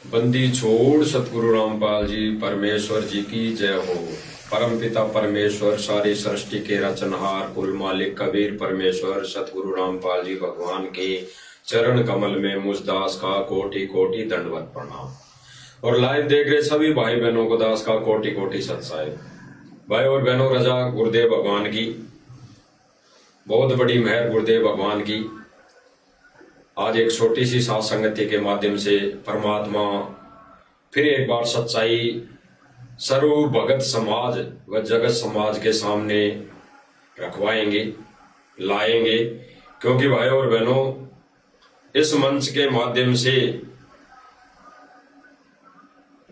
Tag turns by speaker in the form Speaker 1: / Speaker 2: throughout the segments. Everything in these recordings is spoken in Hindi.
Speaker 1: बंदी छोड़ सतगुरु रामपाल जी परमेश्वर जी की जय हो। परम पिता परमेश्वर सारी सृष्टि के रचनहार कुल मालिक कबीर परमेश्वर सतगुरु रामपाल जी भगवान के चरण कमल में मुझ दास का कोटि कोटि दंडवत प्रणाम। और लाइव देख रहे सभी भाई बहनों को दास का कोटि कोटि सत्साई। भाई और बहनों, रजा गुरुदेव भगवान की, बहुत बड़ी मेहर गुरुदेव भगवान की। आज एक छोटी सी साथ संगति के माध्यम से परमात्मा फिर एक बार सच्चाई सर्व भगत समाज व जगत समाज के सामने रखवाएंगे, लाएंगे। क्योंकि भाई और बहनों, इस मंच के माध्यम से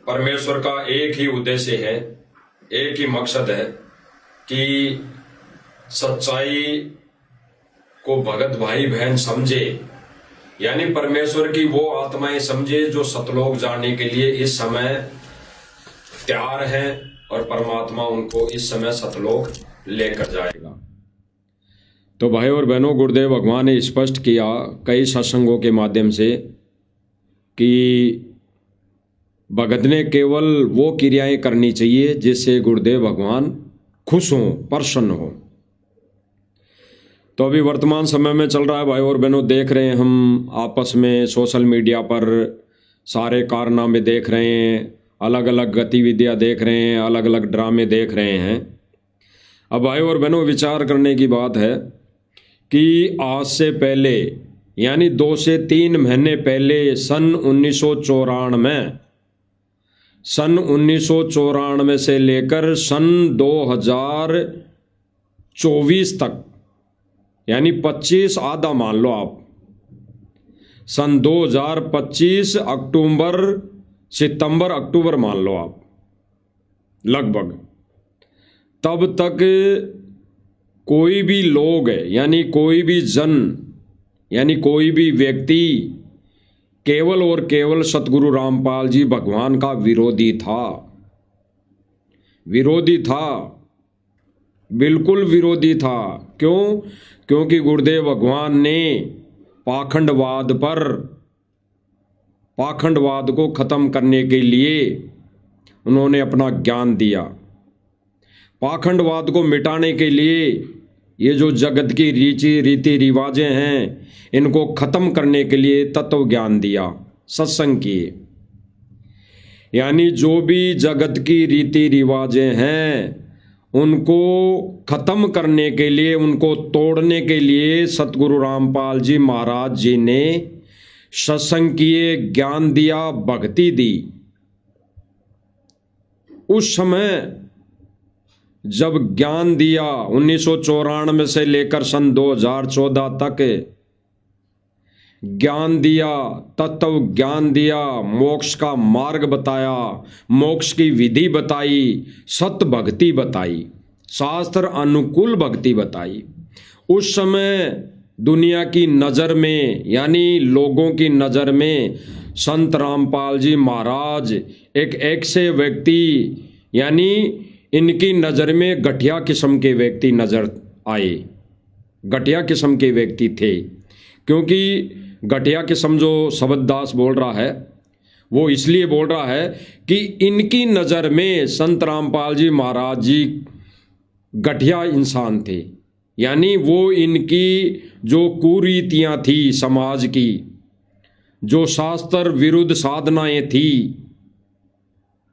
Speaker 1: परमेश्वर का एक ही उद्देश्य है, एक ही मकसद है कि सच्चाई को भगत भाई बहन समझे, यानी परमेश्वर की वो आत्माएं समझे जो सतलोक जाने के लिए इस समय तैयार है और परमात्मा उनको इस समय सतलोक लेकर जाएगा। तो भाई और बहनों, गुरुदेव भगवान ने स्पष्ट किया कई सत्संगों के माध्यम से कि भगत ने केवल वो क्रियाएं करनी चाहिए जिससे गुरुदेव भगवान खुश हों, प्रसन्न हों। तो अभी वर्तमान समय में चल रहा है भाई और बहनों, देख रहे हैं हम आपस में सोशल मीडिया पर सारे कारनामे देख रहे हैं, अलग अलग गतिविधियां देख रहे हैं, अलग अलग ड्रामे देख रहे हैं। अब भाई और बहनों, विचार करने की बात है कि आज से पहले यानी 2 से 3 महीने पहले सन 1994 से लेकर सन 2024 तक, यानी 25 आधा मान लो आप, सन 2025 सितंबर अक्टूबर मान लो आप, लगभग तब तक कोई भी लोग है, यानी कोई भी जन, यानी कोई भी व्यक्ति केवल और केवल सतगुरु रामपाल जी भगवान का विरोधी था, बिल्कुल विरोधी था। क्यों? क्योंकि गुरुदेव भगवान ने पाखंडवाद को खत्म करने के लिए उन्होंने अपना ज्ञान दिया। पाखंडवाद को मिटाने के लिए ये जो जगत की रीति रिवाजें हैं, इनको खत्म करने के लिए तत्व ज्ञान दिया, सत्संग किए। यानी जो भी जगत की रीति रिवाजें हैं उनको खत्म करने के लिए, उनको तोड़ने के लिए सतगुरु रामपाल जी महाराज जी ने सत्संग किए, ज्ञान दिया, भक्ति दी। उस समय जब ज्ञान दिया 1994 से लेकर सन 2014 तक ज्ञान दिया, तत्व ज्ञान दिया, मोक्ष का मार्ग बताया, मोक्ष की विधि बताई, सत भक्ति बताई, शास्त्र अनुकूल भक्ति बताई। उस समय दुनिया की नज़र में, यानी लोगों की नज़र में संत रामपाल जी महाराज एक ऐसे व्यक्ति, यानी इनकी नज़र में घटिया किस्म के व्यक्ति नज़र आए, घटिया किस्म के व्यक्ति थे। क्योंकि घटिया किस्म जो शब्ददास बोल रहा है वो इसलिए बोल रहा है कि इनकी नज़र में संत रामपाल जी महाराज जी घटिया इंसान थे। यानी वो इनकी जो कुरीतियाँ थी समाज की, जो शास्त्र विरुद्ध साधनाएं थी,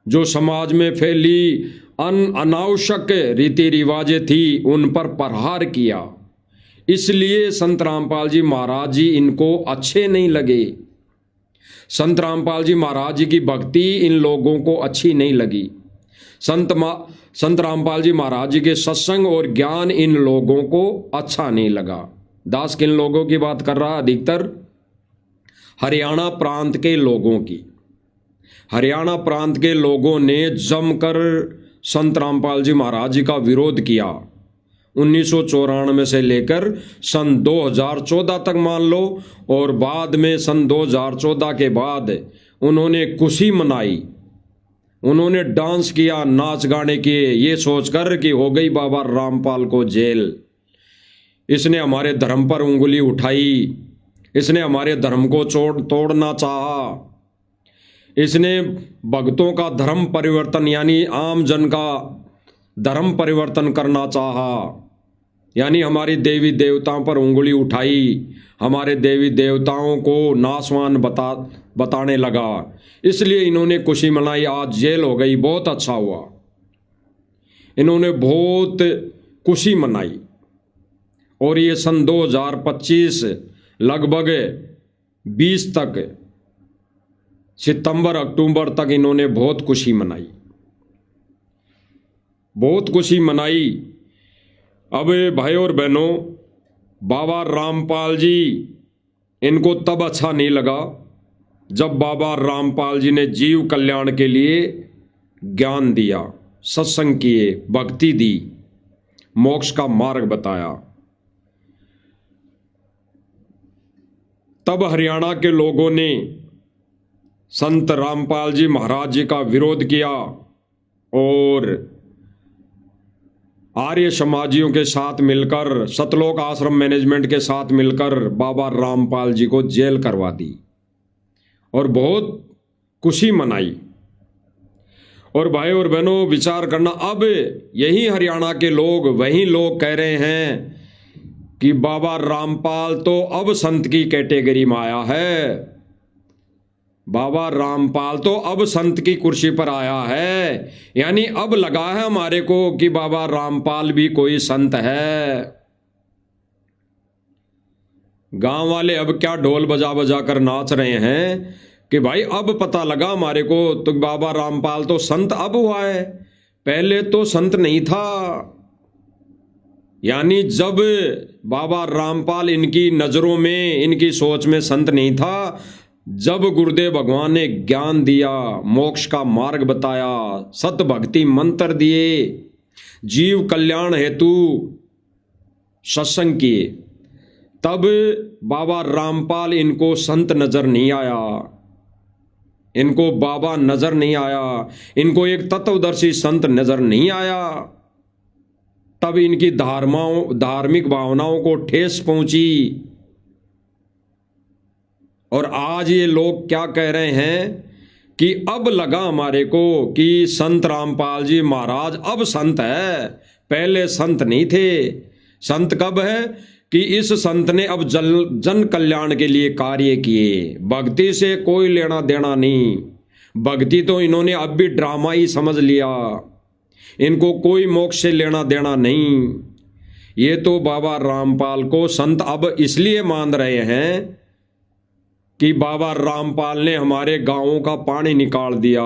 Speaker 1: जो समाज में फैली अनावश्यक रीति रिवाजें थी, उन पर प्रहार किया। इसलिए संत रामपाल जी महाराज जी इनको अच्छे नहीं लगे। संत रामपाल जी महाराज जी की भक्ति इन लोगों को अच्छी नहीं लगी। संत रामपाल जी महाराज जी के सत्संग और ज्ञान इन लोगों को अच्छा नहीं लगा। दास किन लोगों की बात कर रहा? अधिकतर हरियाणा प्रांत के लोगों की। हरियाणा प्रांत के लोगों ने जमकर संत रामपाल जी महाराज जी का विरोध किया 1994 से लेकर सन 2014 तक मान लो। और बाद में सन 2014 के बाद उन्होंने खुशी मनाई, उन्होंने डांस किया, नाच गाने किए, ये सोचकर कि हो गई बाबा रामपाल को जेल, इसने हमारे धर्म पर उंगली उठाई, इसने हमारे धर्म को तोड़ना चाहा, इसने भक्तों का धर्म परिवर्तन यानी आम जन का धर्म परिवर्तन करना चाहा, यानी हमारी देवी देवताओं पर उंगली उठाई, हमारे देवी देवताओं को नासवान बताने लगा। इसलिए इन्होंने खुशी मनाई। आज जेल हो गई, बहुत अच्छा हुआ, इन्होंने बहुत खुशी मनाई। और ये सन 2025 लगभग 20 तक, सितंबर अक्टूबर तक इन्होंने बहुत खुशी मनाई, बहुत खुशी मनाई। अब भाई और बहनों, बाबा रामपाल जी, इनको तब अच्छा नहीं लगा जब बाबा रामपाल जी ने जीव कल्याण के लिए ज्ञान दिया, सत्संग किए, भक्ति दी, मोक्ष का मार्ग बताया। तब हरियाणा के लोगों ने संत रामपाल जी महाराज जी का विरोध किया और आर्य समाजियों के साथ मिलकर, सतलोक आश्रम मैनेजमेंट के साथ मिलकर बाबा रामपाल जी को जेल करवा दी और बहुत खुशी मनाई। और भाई और बहनों, विचार करना, अब यही हरियाणा के लोग, वही लोग कह रहे हैं कि बाबा रामपाल तो अब संत की कैटेगरी में आया है, बाबा रामपाल तो अब संत की कुर्सी पर आया है, यानी अब लगा है हमारे को कि बाबा रामपाल भी कोई संत है। गांव वाले अब क्या ढोल बजा बजा कर नाच रहे हैं कि भाई अब पता लगा हमारे को तो बाबा रामपाल तो संत अब हुआ है, पहले तो संत नहीं था। यानी जब बाबा रामपाल इनकी नजरों में, इनकी सोच में संत नहीं था, जब गुरुदेव भगवान ने ज्ञान दिया, मोक्ष का मार्ग बताया, सत भक्ति मंत्र दिए, जीव कल्याण हेतु सत्संग किए, तब बाबा रामपाल इनको संत नजर नहीं आया, इनको बाबा नजर नहीं आया, इनको एक तत्वदर्शी संत नजर नहीं आया। तब इनकी धार्मिक भावनाओं को ठेस पहुंची। और आज ये लोग क्या कह रहे हैं कि अब लगा हमारे को कि संत रामपाल जी महाराज अब संत है, पहले संत नहीं थे। संत कब है कि इस संत ने अब जन कल्याण के लिए कार्य किए, भक्ति से कोई लेना देना नहीं। भक्ति तो इन्होंने अब भी ड्रामा ही समझ लिया, इनको कोई मोक्ष से लेना देना नहीं। ये तो बाबा रामपाल को संत अब इसलिए मान रहे हैं कि बाबा रामपाल ने हमारे गांवों का पानी निकाल दिया,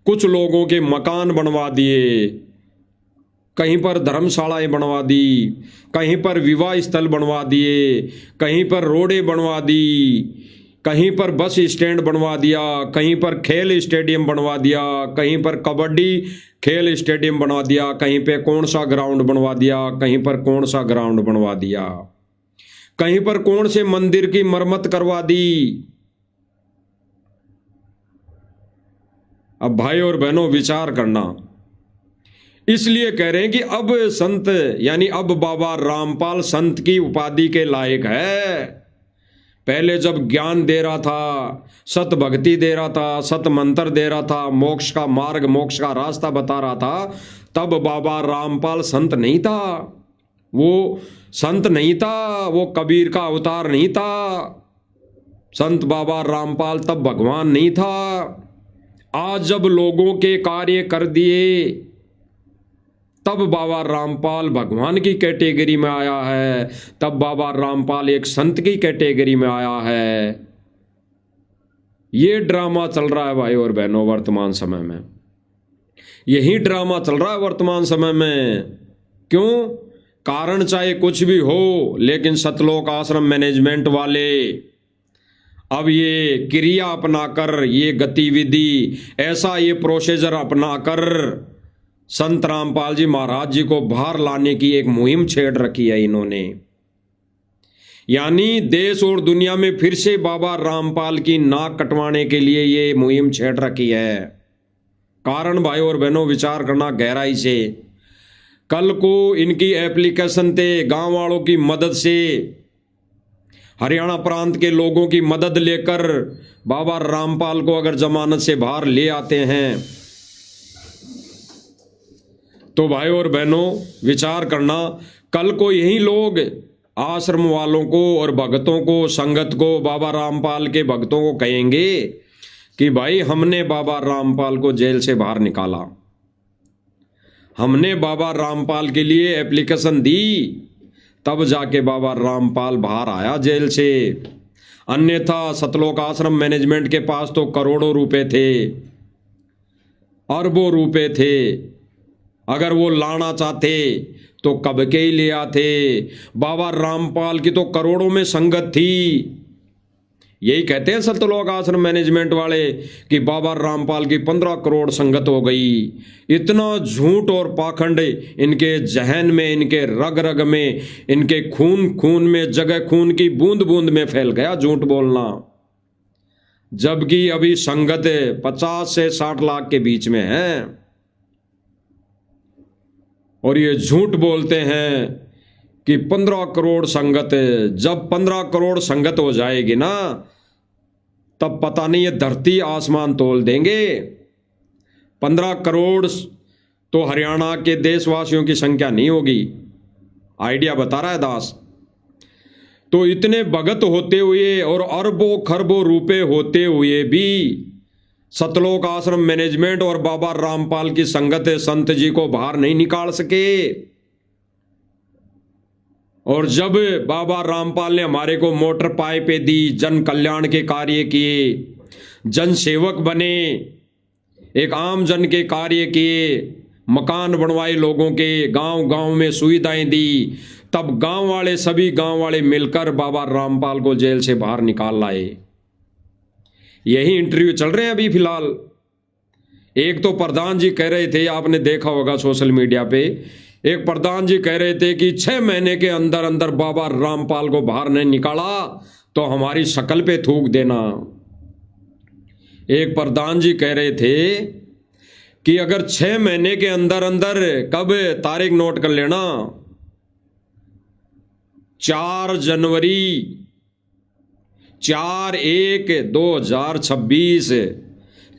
Speaker 1: कुछ लोगों के मकान बनवा दिए, कहीं पर धर्मशालाएं बनवा दी, कहीं पर विवाह स्थल बनवा दिए, कहीं पर रोडें बनवा दी, कहीं पर बस स्टैंड बनवा दिया, कहीं पर खेल स्टेडियम बनवा दिया, कहीं पर कबड्डी खेल स्टेडियम बनवा दिया, कहीं पे कौन सा ग्राउंड बनवा दिया, कहीं पर कौन सा ग्राउंड बनवा दिया, कहीं पर कौन से मंदिर की मरम्मत करवा दी। अब भाई और बहनों विचार करना, इसलिए कह रहे हैं कि अब संत यानी अब बाबा रामपाल संत की उपाधि के लायक है। पहले जब ज्ञान दे रहा था, सत भक्ति दे रहा था, सत मंत्र दे रहा था, मोक्ष का मार्ग, मोक्ष का रास्ता बता रहा था, तब बाबा रामपाल संत नहीं था, वो संत नहीं था, वो कबीर का अवतार नहीं था। संत बाबा रामपाल तब भगवान नहीं था। आज जब लोगों के कार्य कर दिए, तब बाबा रामपाल भगवान की कैटेगरी में आया है, तब बाबा रामपाल एक संत की कैटेगरी में आया है। ये ड्रामा चल रहा है भाई और बहनों वर्तमान समय में, यही ड्रामा चल रहा है वर्तमान समय में। क्यों? कारण चाहे कुछ भी हो, लेकिन सतलोक आश्रम मैनेजमेंट वाले अब ये क्रिया अपनाकर, ये गतिविधि, ऐसा ये प्रोसीजर अपनाकर संत रामपाल जी महाराज जी को बाहर लाने की एक मुहिम छेड़ रखी है इन्होंने। यानी देश और दुनिया में फिर से बाबा रामपाल की नाक कटवाने के लिए ये मुहिम छेड़ रखी है। कारण भाई और बहनों विचार करना गहराई से। कल को इनकी एप्लीकेशन थे, गांव वालों की मदद से हरियाणा प्रांत के लोगों की मदद लेकर बाबा रामपाल को अगर जमानत से बाहर ले आते हैं तो भाई और बहनों विचार करना, कल को यही लोग आश्रम वालों को और भक्तों को, संगत को, बाबा रामपाल के भक्तों को कहेंगे कि भाई हमने बाबा रामपाल को जेल से बाहर निकाला, हमने बाबा रामपाल के लिए एप्लीकेशन दी, तब जाके बाबा रामपाल बाहर आया जेल से। अन्यथा सतलोक आश्रम मैनेजमेंट के पास तो करोड़ों रुपए थे, अरबों रुपए थे। अगर वो लाना चाहते तो कब के ही ले आते। बाबा रामपाल की तो करोड़ों में संगत थी। यही कहते हैं सतलोक आश्रम मैनेजमेंट वाले कि बाबा रामपाल की 15 करोड़ संगत हो गई। इतना झूठ और पाखंड इनके जहन में, इनके रग रग में, इनके खून खून में, जगह खून की बूंद बूंद में फैल गया झूठ बोलना। जबकि अभी संगत 50 से 60 लाख के बीच में है और ये झूठ बोलते हैं कि 15 करोड़ संगत। जब 15 करोड़ संगत हो जाएगी ना, तब पता नहीं ये धरती आसमान तोल देंगे। 15 करोड़ तो हरियाणा के देशवासियों की संख्या नहीं होगी, आइडिया बता रहा है दास। तो इतने भगत होते हुए और अरबों खरबों रुपए होते हुए भी सतलोक आश्रम मैनेजमेंट और बाबा रामपाल की संगत संत जी को बाहर नहीं निकाल सके। और जब बाबा रामपाल ने हमारे को मोटर पाइपें दी, जन कल्याण के कार्य किए, जन सेवक बने, एक आम जन के कार्य किए, मकान बनवाए लोगों के, गांव गांव में सुविधाएं दी, तब गांव वाले, सभी गांव वाले मिलकर बाबा रामपाल को जेल से बाहर निकाल लाए। यही इंटरव्यू चल रहे हैं अभी फिलहाल। एक तो प्रधान जी कह रहे थे, आपने देखा होगा सोशल मीडिया पे, एक प्रधान जी कह रहे थे कि 6 महीने के अंदर अंदर बाबा रामपाल को बाहर नहीं निकाला तो हमारी शक्ल पे थूक देना। एक प्रधान जी कह रहे थे कि अगर 6 महीने के अंदर अंदर, कब तारीख नोट कर लेना, 4 जनवरी 4/1/2026,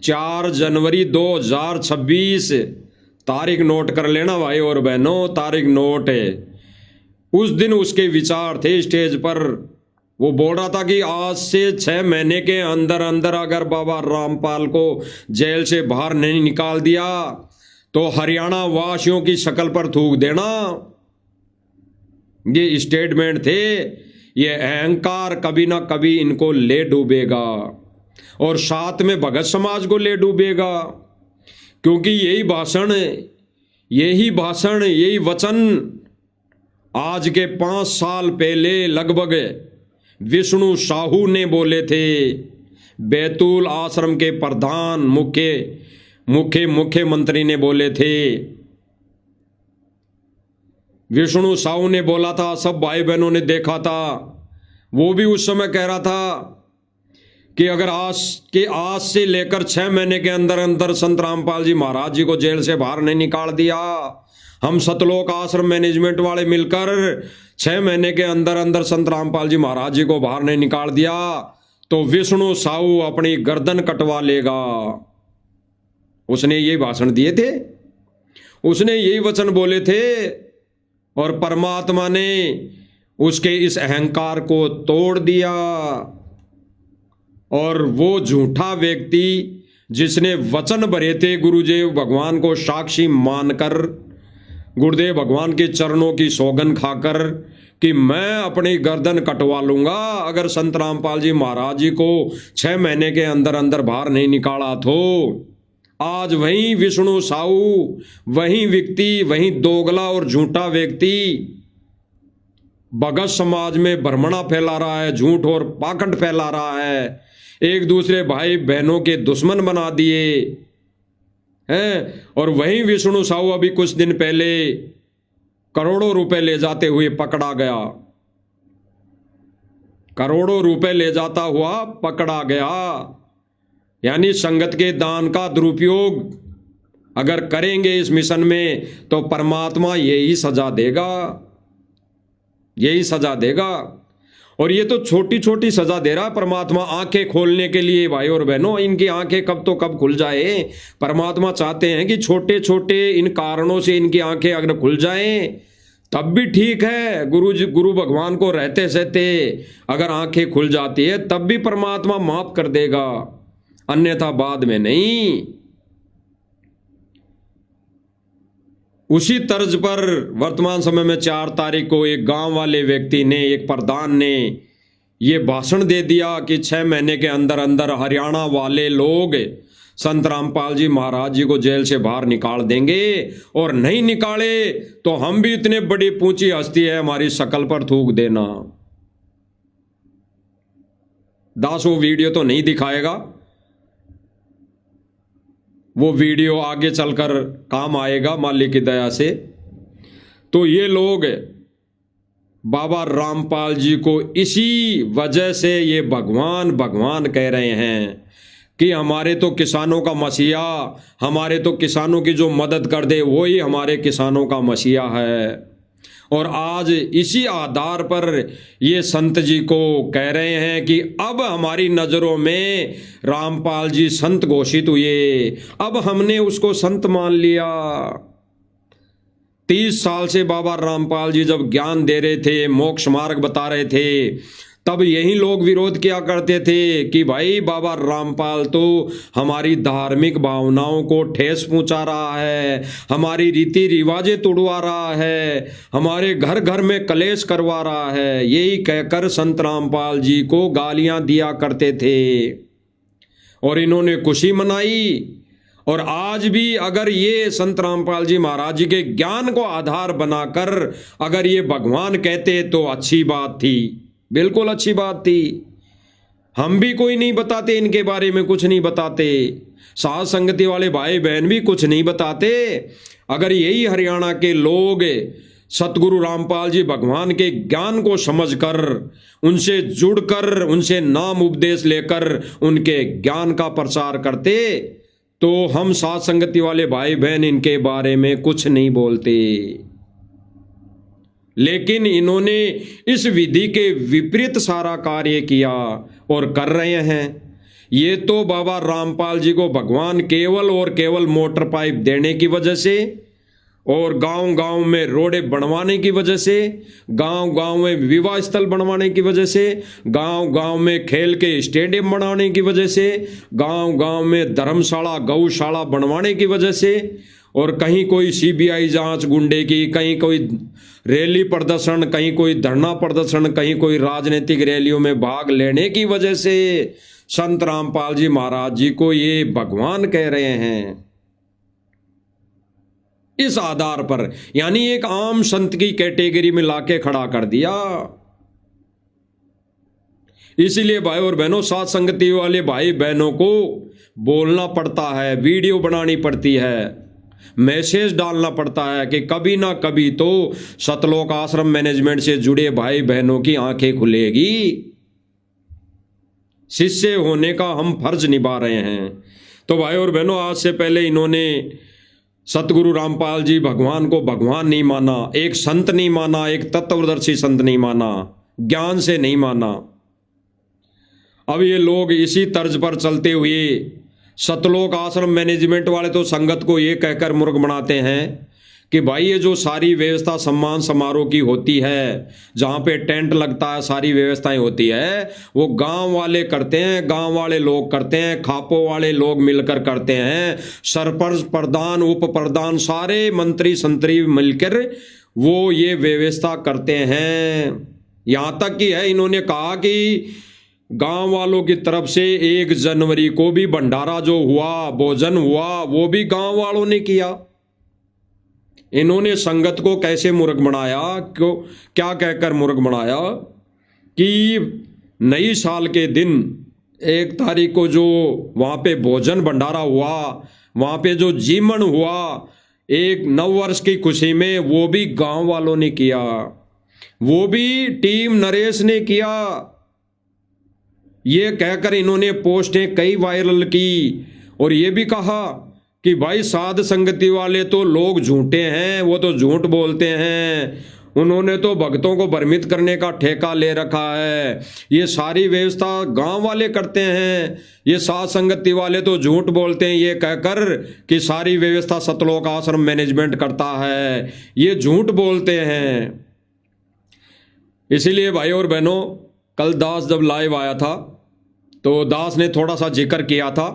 Speaker 1: 4 जनवरी 2026 तारीख नोट कर लेना भाई और बहनों, तारीख नोट है। उस दिन उसके विचार थे स्टेज पर, वो बोल रहा था कि आज से 6 महीने के अंदर अंदर अगर बाबा रामपाल को जेल से बाहर नहीं निकाल दिया तो हरियाणा वासियों की शक्ल पर थूक देना। ये स्टेटमेंट थे। ये अहंकार कभी ना कभी इनको ले डूबेगा और साथ में भगत समाज को ले डूबेगा, क्योंकि यही भाषण, यही वचन आज के 5 साल पहले लगभग विष्णु साहू ने बोले थे। बैतूल आश्रम के प्रधान मुख्यमंत्री ने बोले थे। विष्णु साहू ने बोला था, सब भाई बहनों ने देखा था। वो भी उस समय कह रहा था कि अगर आज से लेकर 6 महीने के अंदर अंदर संत रामपाल जी महाराज जी को जेल से बाहर नहीं निकाल दिया, हम सतलोक आश्रम मैनेजमेंट वाले मिलकर 6 महीने के अंदर अंदर संत रामपाल जी महाराज जी को बाहर नहीं निकाल दिया, तो विष्णु साहू अपनी गर्दन कटवा लेगा। उसने यही भाषण दिए थे, उसने यही वचन बोले थे और परमात्मा ने उसके इस अहंकार को तोड़ दिया। और वो झूठा व्यक्ति जिसने वचन भरे थे गुरुदेव भगवान को साक्षी मानकर, गुरुदेव भगवान के चरणों की सौगंध खाकर कि मैं अपनी गर्दन कटवा लूंगा अगर संत रामपाल जी महाराज जी को 6 महीने के अंदर अंदर बाहर नहीं निकाला, तो आज वही विष्णु साहू, वही व्यक्ति, वही दोगला और झूठा व्यक्ति भगत समाज में भ्रमणा फैला रहा है, झूठ और पाखंड फैला रहा है, एक दूसरे भाई बहनों के दुश्मन बना दिए हैं। और वही विष्णु साहू अभी कुछ दिन पहले करोड़ों रुपए ले जाते हुए पकड़ा गया, करोड़ों रुपए ले जाता हुआ पकड़ा गया। यानी संगत के दान का दुरुपयोग अगर करेंगे इस मिशन में तो परमात्मा यही सजा देगा, यही सजा देगा। और ये तो छोटी छोटी सजा दे रहा है परमात्मा आंखें खोलने के लिए। भाई और बहनों, इनकी आंखें कब तो कब खुल जाए। परमात्मा चाहते हैं कि छोटे छोटे इन कारणों से इनकी आंखें अगर खुल जाएं तब भी ठीक है। गुरु भगवान को रहते सहते अगर आंखें खुल जाती है तब भी परमात्मा माफ कर देगा, अन्यथा बाद में नहीं। उसी तर्ज पर वर्तमान समय में 4 तारीख को एक गांव वाले व्यक्ति ने, एक प्रधान ने ये भाषण दे दिया कि 6 महीने के अंदर अंदर हरियाणा वाले लोग संत रामपाल जी महाराज जी को जेल से बाहर निकाल देंगे, और नहीं निकाले तो हम भी इतने बड़ी पूंची हस्ती है हमारी शकल पर थूक देना। दास वो वीडियो तो नहीं दिखाएगा, वो वीडियो आगे चलकर काम आएगा मालिक की दया से। तो ये लोग बाबा रामपाल जी को इसी वजह से ये भगवान भगवान कह रहे हैं कि हमारे तो किसानों का मसीहा, हमारे तो किसानों की जो मदद कर दे वही हमारे किसानों का मसीहा है। और आज इसी आधार पर ये संत जी को कह रहे हैं कि अब हमारी नज़रों में रामपाल जी संत घोषित हुए, अब हमने उसको संत मान लिया। 30 साल से बाबा रामपाल जी जब ज्ञान दे रहे थे, मोक्ष मार्ग बता रहे थे, तब यही लोग विरोध किया करते थे कि भाई बाबा रामपाल तो हमारी धार्मिक भावनाओं को ठेस पहुंचा रहा है, हमारी रीति रिवाजें तोड़वा रहा है, हमारे घर घर में कलेश करवा रहा है। यही कहकर संत रामपाल जी को गालियां दिया करते थे और इन्होंने खुशी मनाई। और आज भी अगर ये संत रामपाल जी महाराज जी के ज्ञान को आधार बनाकर अगर ये भगवान कहते तो अच्छी बात थी, बिल्कुल अच्छी बात थी। हम भी कोई नहीं बताते, इनके बारे में कुछ नहीं बताते, साध संगति वाले भाई बहन भी कुछ नहीं बताते। अगर यही हरियाणा के लोग सतगुरु रामपाल जी भगवान के ज्ञान को समझकर, उनसे जुड़कर, उनसे नाम उपदेश लेकर उनके ज्ञान का प्रचार करते तो हम साध संगति वाले भाई बहन इनके बारे में कुछ नहीं बोलते। लेकिन इन्होंने इस विधि के विपरीत सारा कार्य किया और कर रहे हैं। ये तो बाबा रामपाल जी को भगवान केवल और केवल मोटर पाइप देने की वजह से, और गांव गांव में रोडें बनवाने की वजह से, गांव गांव में विवाह स्थल बनवाने की वजह से, गांव गांव में खेल के स्टेडियम बनाने की वजह से, गांव गांव में धर्मशाला गौशाला बनवाने की वजह से, और कहीं कोई सीबीआई जांच गुंडे की, कहीं कोई रैली प्रदर्शन, कहीं कोई धरना प्रदर्शन, कहीं कोई राजनीतिक रैलियों में भाग लेने की वजह से संत रामपाल जी महाराज जी को ये भगवान कह रहे हैं। इस आधार पर यानी एक आम संत की कैटेगरी में लाके खड़ा कर दिया। इसीलिए भाई और बहनों, साथ संगति वाले भाई बहनों को बोलना पड़ता है, वीडियो बनानी पड़ती है, मैसेज डालना पड़ता है कि कभी ना कभी तो सतलोक आश्रम मैनेजमेंट से जुड़े भाई बहनों की आंखें खुलेगी। शिष्य होने का हम फर्ज निभा रहे हैं। तो भाई और बहनों, आज से पहले इन्होंने सतगुरु रामपाल जी भगवान को भगवान नहीं माना, एक संत नहीं माना, एक तत्वदर्शी संत नहीं माना, ज्ञान से नहीं माना। अब ये लोग इसी तर्ज पर चलते हुए सतलोक आश्रम मैनेजमेंट वाले तो संगत को ये कहकर मूर्ख बनाते हैं कि भाई ये जो सारी व्यवस्था सम्मान समारोह की होती है, जहाँ पे टेंट लगता है, सारी व्यवस्थाएं होती है, वो गांव वाले करते हैं, गांव वाले लोग करते हैं, खापों वाले लोग मिलकर करते हैं, सरपंच प्रधान उप प्रधान सारे मंत्री संतरी मिलकर वो ये व्यवस्था करते हैं। यहाँ तक कि है इन्होंने कहा कि गांव वालों की तरफ से 1 जनवरी को भी भंडारा जो हुआ, भोजन हुआ, वो भी गांव वालों ने किया। इन्होंने संगत को कैसे मूर्ख बनाया, क्यों, क्या कहकर मूर्ख बनाया कि नई साल के दिन 1 तारीख को जो वहाँ पे भोजन भंडारा हुआ, वहाँ पे जो जीवन हुआ एक नव वर्ष की खुशी में, वो भी गांव वालों ने किया, वो भी टीम नरेश ने किया। ये कहकर इन्होंने पोस्टें कई वायरल की और ये भी कहा कि भाई साध संगति वाले तो लोग झूठे हैं, वो तो झूठ बोलते हैं, उन्होंने तो भक्तों को भ्रमित करने का ठेका ले रखा है। ये सारी व्यवस्था गांव वाले करते हैं। ये साध संगति वाले तो झूठ बोलते हैं ये कहकर कि सारी व्यवस्था सतलोक आश्रम मैनेजमेंट करता है। ये झूठ बोलते हैं। इसीलिए भाई और बहनों, कल दास जब लाइव आया था तो दास ने थोड़ा सा जिक्र किया था,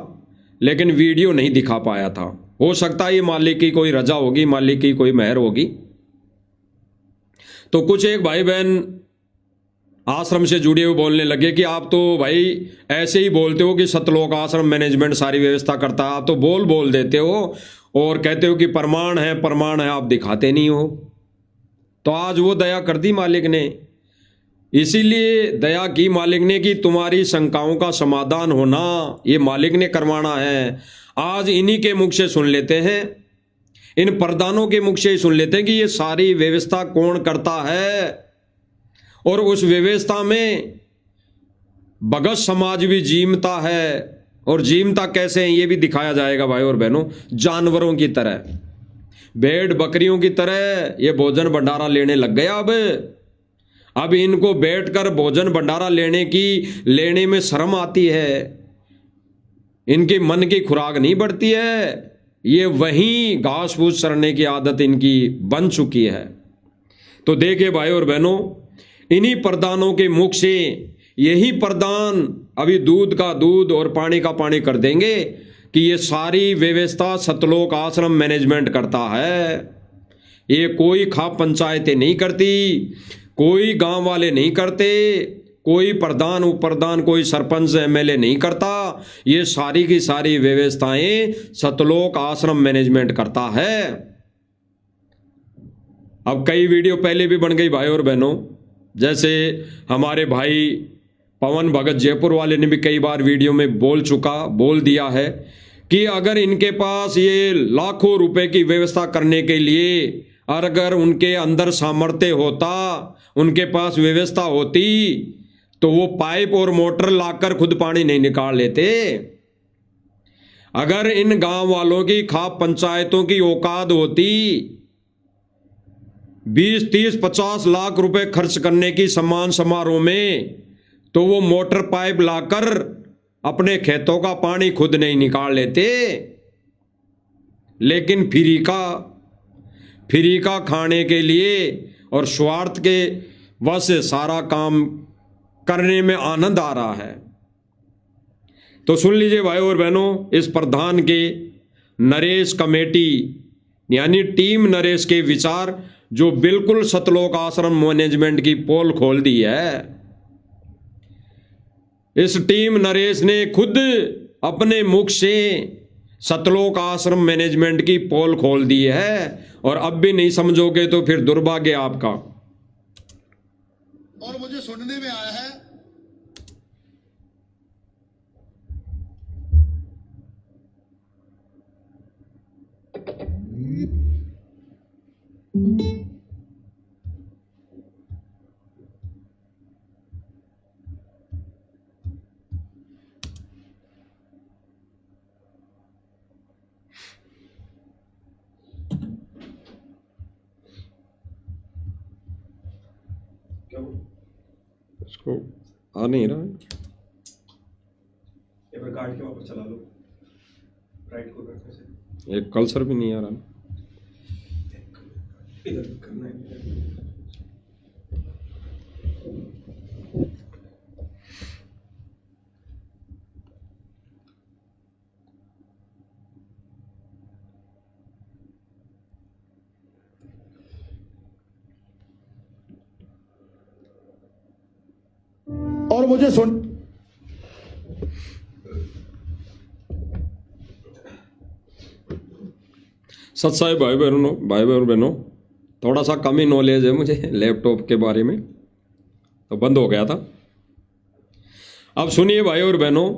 Speaker 1: लेकिन वीडियो नहीं दिखा पाया था। हो सकता है ये मालिक की कोई रजा होगी, मालिक की कोई मेहर होगी। तो कुछ एक भाई बहन आश्रम से जुड़े हुए बोलने लगे कि आप तो भाई ऐसे ही बोलते हो कि सतलोक आश्रम मैनेजमेंट सारी व्यवस्था करता है, आप तो बोल देते हो और कहते हो कि प्रमाण है, आप दिखाते नहीं हो। तो आज वो दया कर दी मालिक ने। इसीलिए दया की मालिक ने कि तुम्हारी शंकाओं का समाधान होना ये मालिक ने करवाना है। आज इन्हीं के मुख से सुन लेते हैं, इन प्रधानों के मुख से ही सुन लेते हैं कि ये सारी व्यवस्था कौन करता है। और उस व्यवस्था में भगत समाज भी जीमता है, और जीमता कैसे है ये भी दिखाया जाएगा भाई और बहनों। जानवरों की तरह, भेड़ बकरियों की तरह ये भोजन भंडारा लेने लग गया। अब इनको बैठकर भोजन भंडारा लेने में शर्म आती है। इनकी मन की खुराक नहीं बढ़ती है। ये वहीं घास फूस चरने की आदत इनकी बन चुकी है। तो देखिए भाई और बहनों, इन्हीं प्रधानों के मुख से यही प्रधान अभी दूध का दूध और पानी का पानी कर देंगे कि ये सारी व्यवस्था सतलोक आश्रम मैनेजमेंट करता है। ये कोई खाप पंचायतें नहीं करती, कोई गांव वाले नहीं करते, कोई प्रधान उपप्रधान कोई सरपंच एमएलए नहीं करता। ये सारी की सारी व्यवस्थाएं सतलोक आश्रम मैनेजमेंट करता है। अब कई वीडियो पहले भी बन गई भाई और बहनों, जैसे हमारे भाई पवन भगत जयपुर वाले ने भी कई बार वीडियो में बोल दिया है कि अगर इनके पास ये लाखों रुपए की व्यवस्था करने के लिए, और अगर उनके अंदर सामर्थ्य होता, उनके पास व्यवस्था होती, तो वो पाइप और मोटर लाकर खुद पानी नहीं निकाल लेते। अगर इन गांव वालों की खाप पंचायतों की औकात होती 20, 30, 50 लाख रुपए खर्च करने की सम्मान समारोह में, तो वो मोटर पाइप लाकर अपने खेतों का पानी खुद नहीं निकाल लेते। लेकिन फ्री का खाने के लिए और स्वार्थ के वश सारा काम करने में आनंद आ रहा है। तो सुन लीजिए भाई और बहनों, इस प्रधान के नरेश कमेटी यानी टीम नरेश के विचार जो बिल्कुल सतलोक आश्रम मैनेजमेंट की पोल खोल दी है। इस टीम नरेश ने खुद अपने मुख से सतलोक आश्रम मैनेजमेंट की पोल खोल दी है, और अब भी नहीं समझोगे तो फिर दुर्भाग्य आपका।
Speaker 2: और मुझे सुनने में आया है
Speaker 1: इसको आ नहीं रहा है,
Speaker 3: एक बार काट के वापस चला लो, राइट को करने से
Speaker 1: एक कल्सर भी नहीं आ रहा।
Speaker 3: इधर करना है।
Speaker 2: और मुझे सुन
Speaker 1: सच्चाई भाई और बहनों, थोड़ा सा कम ही नॉलेज है मुझे लैपटॉप के बारे में, तो बंद हो गया था। अब सुनिए भाई और बहनों,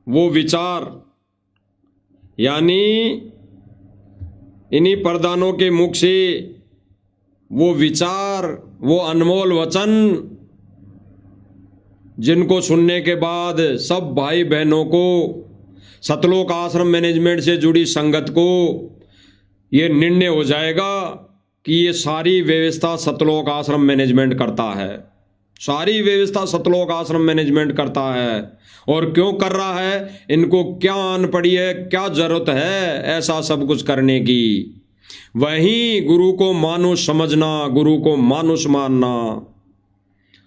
Speaker 1: वो विचार यानी इन्हीं प्रधानों के मुख से वो विचार, वो अनमोल वचन, जिनको सुनने के बाद सब भाई बहनों को, सतलोक आश्रम मैनेजमेंट से जुड़ी संगत को ये निर्णय हो जाएगा कि ये सारी व्यवस्था सतलोक आश्रम मैनेजमेंट करता है, सारी व्यवस्था सतलोक आश्रम मैनेजमेंट करता है। और क्यों कर रहा है? इनको क्या आन पड़ी है, क्या जरूरत है ऐसा सब कुछ करने की? वहीं गुरु को मानुष समझना, गुरु को मानुष मानना।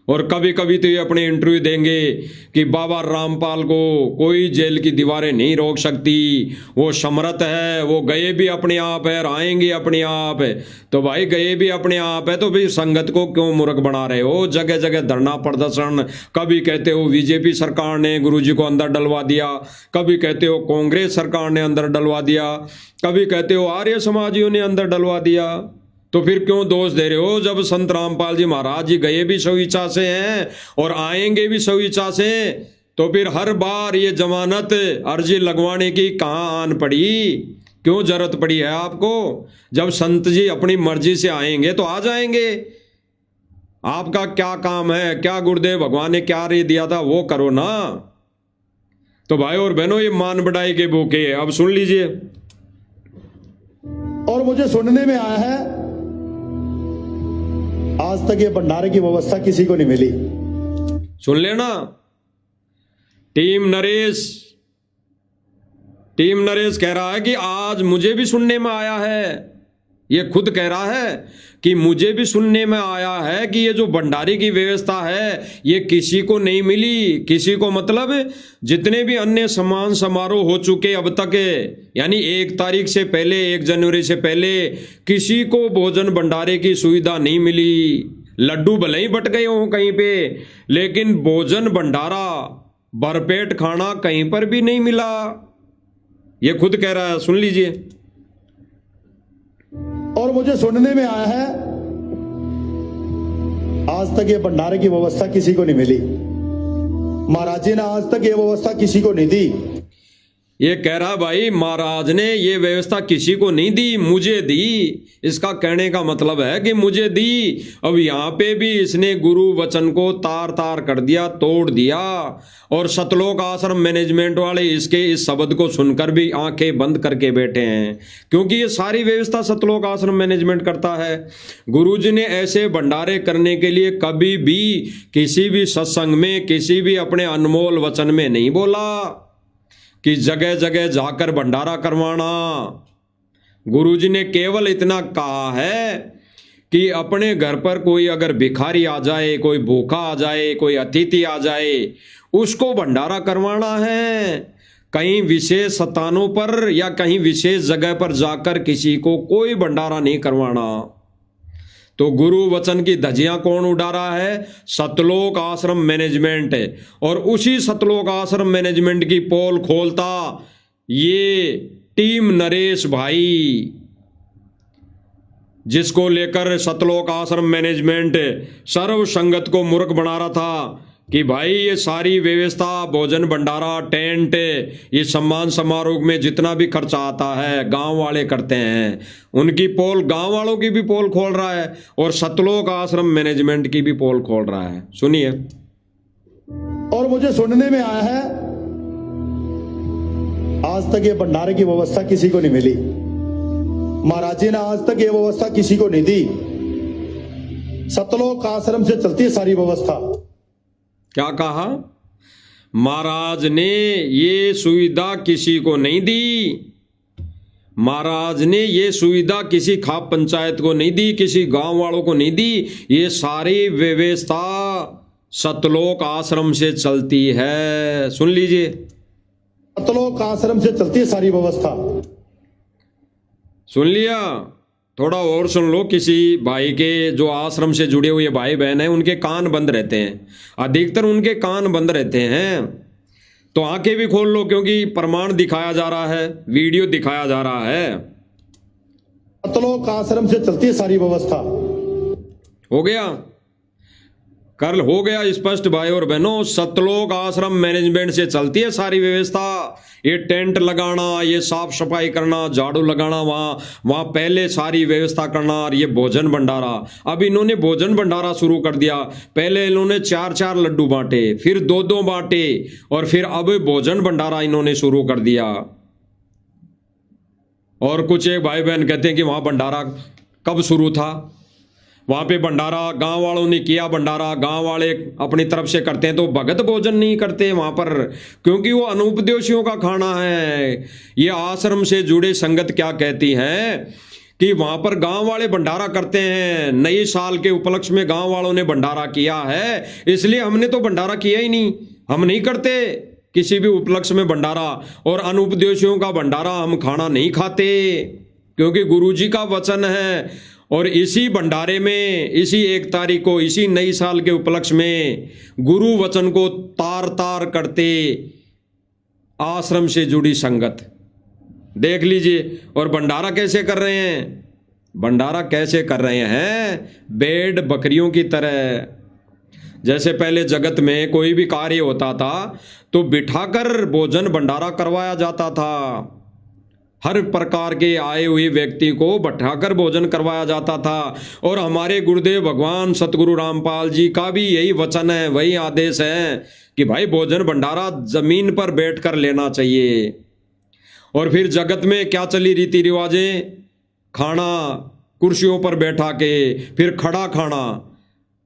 Speaker 1: और कभी कभी तो ये अपने इंटरव्यू देंगे कि बाबा रामपाल को कोई जेल की दीवारें नहीं रोक सकती, वो समर्थ है, वो गए भी अपने आप है और आएंगे अपने आप है। तो भाई गए भी अपने आप है तो भाई संगत को क्यों मूर्ख बना रहे हो? जगह जगह धरना प्रदर्शन, कभी कहते हो बीजेपी सरकार ने गुरुजी को अंदर डलवा दिया, कभी कहते हो कांग्रेस सरकार ने अंदर डलवा दिया, कभी कहते हो आर्य समाजियों ने अंदर डलवा दिया। तो फिर क्यों दोष दे रहे हो? जब संत रामपाल जी महाराज जी गए भी स्व इच्छा से हैं और आएंगे भी स्व इच्छा से, तो फिर हर बार ये जमानत अर्जी लगवाने की कहाँ आन पड़ी? क्यों जरूरत पड़ी है आपको? जब संत जी अपनी मर्जी से आएंगे तो आ जाएंगे। आपका क्या काम है, क्या गुरुदेव भगवान ने क्या रे दिया था वो करो ना। तो भाई और बहनों, ये मान बढ़ाई के भूखे, अब सुन लीजिए।
Speaker 2: और मुझे सुनने में आया है आज तक ये भंडारे की व्यवस्था किसी को नहीं मिली।
Speaker 1: सुन लेना, टीम नरेश कह रहा है कि आज मुझे भी सुनने में आया है, ये खुद कह रहा है कि मुझे भी सुनने में आया है कि ये जो भंडारे की व्यवस्था है ये किसी को नहीं मिली। किसी को मतलब जितने भी अन्य सम्मान समारोह हो चुके अब तक, यानी 1 तारीख से पहले, 1 जनवरी से पहले किसी को भोजन भंडारे की सुविधा नहीं मिली। लड्डू भले ही बट गए हों कहीं पे, लेकिन भोजन भंडारा, भरपेट खाना कहीं पर भी नहीं मिला। ये खुद कह रहा है, सुन लीजिए।
Speaker 2: और मुझे सुनने में आया है आज तक ये भंडारे की व्यवस्था किसी को नहीं मिली। महाराज जी ने आज तक ये व्यवस्था किसी को नहीं दी।
Speaker 1: ये कह रहा भाई महाराज ने ये व्यवस्था किसी को नहीं दी, मुझे दी। इसका कहने का मतलब है कि मुझे दी। अब यहाँ पे भी इसने गुरु वचन को तार तार कर दिया, तोड़ दिया। और सतलोक आश्रम मैनेजमेंट वाले इसके इस शब्द को सुनकर भी आंखें बंद करके बैठे हैं, क्योंकि ये सारी व्यवस्था सतलोक आश्रम मैनेजमेंट करता है। गुरुजी ने ऐसे भंडारे करने के लिए कभी भी किसी भी सत्संग में, किसी भी अपने अनमोल वचन में नहीं बोला कि जगह जगह जाकर भंडारा करवाना। गुरुजी ने केवल इतना कहा है कि अपने घर पर कोई अगर भिखारी आ जाए, कोई भूखा आ जाए, कोई अतिथि आ जाए, उसको भंडारा करवाना है। कहीं विशेष स्थानों पर या कहीं विशेष जगह पर जाकर किसी को कोई भंडारा नहीं करवाना। तो गुरु वचन की धज्जियां कौन उड़ा रहा है? सतलोक आश्रम मैनेजमेंट। और उसी सतलोक आश्रम मैनेजमेंट की पोल खोलता ये टीम नरेश भाई, जिसको लेकर सतलोक आश्रम मैनेजमेंट सर्व संगत को मूर्ख बना रहा था कि भाई ये सारी व्यवस्था, भोजन भंडारा, टेंट, ये सम्मान समारोह में जितना भी खर्चा आता है गांव वाले करते हैं। उनकी पोल, गांव वालों की भी पोल खोल रहा है और सतलोक आश्रम मैनेजमेंट की भी पोल खोल रहा है। सुनिए।
Speaker 2: और मुझे सुनने में आया है आज तक ये भंडारे की व्यवस्था किसी को नहीं मिली। महाराज जी ने आज तक ये व्यवस्था किसी को नहीं दी। सतलोक आश्रम से चलती है सारी व्यवस्था।
Speaker 1: क्या कहा? महाराज ने ये सुविधा किसी को नहीं दी। महाराज ने ये सुविधा किसी खाप पंचायत को नहीं दी, किसी गांव वालों को नहीं दी। ये सारी व्यवस्था सतलोक आश्रम से चलती है। सुन लीजिए।
Speaker 2: सतलोक आश्रम से चलती है सारी व्यवस्था।
Speaker 1: सुन लिया? थोड़ा और सुन लो। किसी भाई के जो आश्रम से जुड़े हुए भाई बहन हैं उनके कान बंद रहते हैं, अधिकतर उनके कान बंद रहते हैं। तो आंखें भी खोल लो, क्योंकि प्रमाण दिखाया जा रहा है, वीडियो दिखाया जा रहा है।
Speaker 2: सतलोक आश्रम से चलती है सारी व्यवस्था।
Speaker 1: हो गया? कल हो गया स्पष्ट भाई और बहनों। सतलोक आश्रम मैनेजमेंट से चलती है सारी व्यवस्था। ये टेंट लगाना, ये साफ सफाई करना, झाड़ू लगाना, वहाँ पहले सारी व्यवस्था करना, और ये भोजन भंडारा। अब इन्होंने भोजन भंडारा शुरू कर दिया। पहले इन्होंने 4-4 लड्डू बांटे, फिर 2-2 बांटे, और फिर अब भोजन भंडारा इन्होंने शुरू कर दिया। और कुछ एक भाई बहन कहते हैं कि वहाँ भंडारा कब शुरू था? वहाँ पे भंडारा गांव वालों ने किया, भंडारा गांव वाले अपनी तरफ से करते हैं, तो भगत भोजन नहीं करते वहाँ पर, क्योंकि वो अनुपदेशियों का खाना है। ये आश्रम से जुड़े संगत क्या कहती है कि वहाँ पर गांव वाले भंडारा करते हैं, नए साल के उपलक्ष्य में गांव वालों ने भंडारा किया है, इसलिए हमने तो भंडारा किया ही नहीं, हम नहीं करते किसी भी उपलक्ष्य में भंडारा, और अनुपदेशियों का भंडारा हम खाना नहीं खाते, क्योंकि गुरुजी का वचन है। और इसी भंडारे में, इसी 1 तारीख को, इसी नई साल के उपलक्ष्य में गुरु वचन को तार तार करते आश्रम से जुड़ी संगत, देख लीजिए। और भंडारा कैसे कर रहे हैं? भंडारा कैसे कर रहे हैं? भेड़ बकरियों की तरह। जैसे पहले जगत में कोई भी कार्य होता था तो बिठाकर भोजन भंडारा करवाया जाता था, हर प्रकार के आए हुए व्यक्ति को बैठाकर भोजन करवाया जाता था। और हमारे गुरुदेव भगवान सतगुरु रामपाल जी का भी यही वचन है, वही आदेश है कि भाई भोजन भंडारा जमीन पर बैठकर लेना चाहिए। और फिर जगत में क्या चली रीति रिवाजें? खाना कुर्सियों पर बैठा के, फिर खड़ा खाना,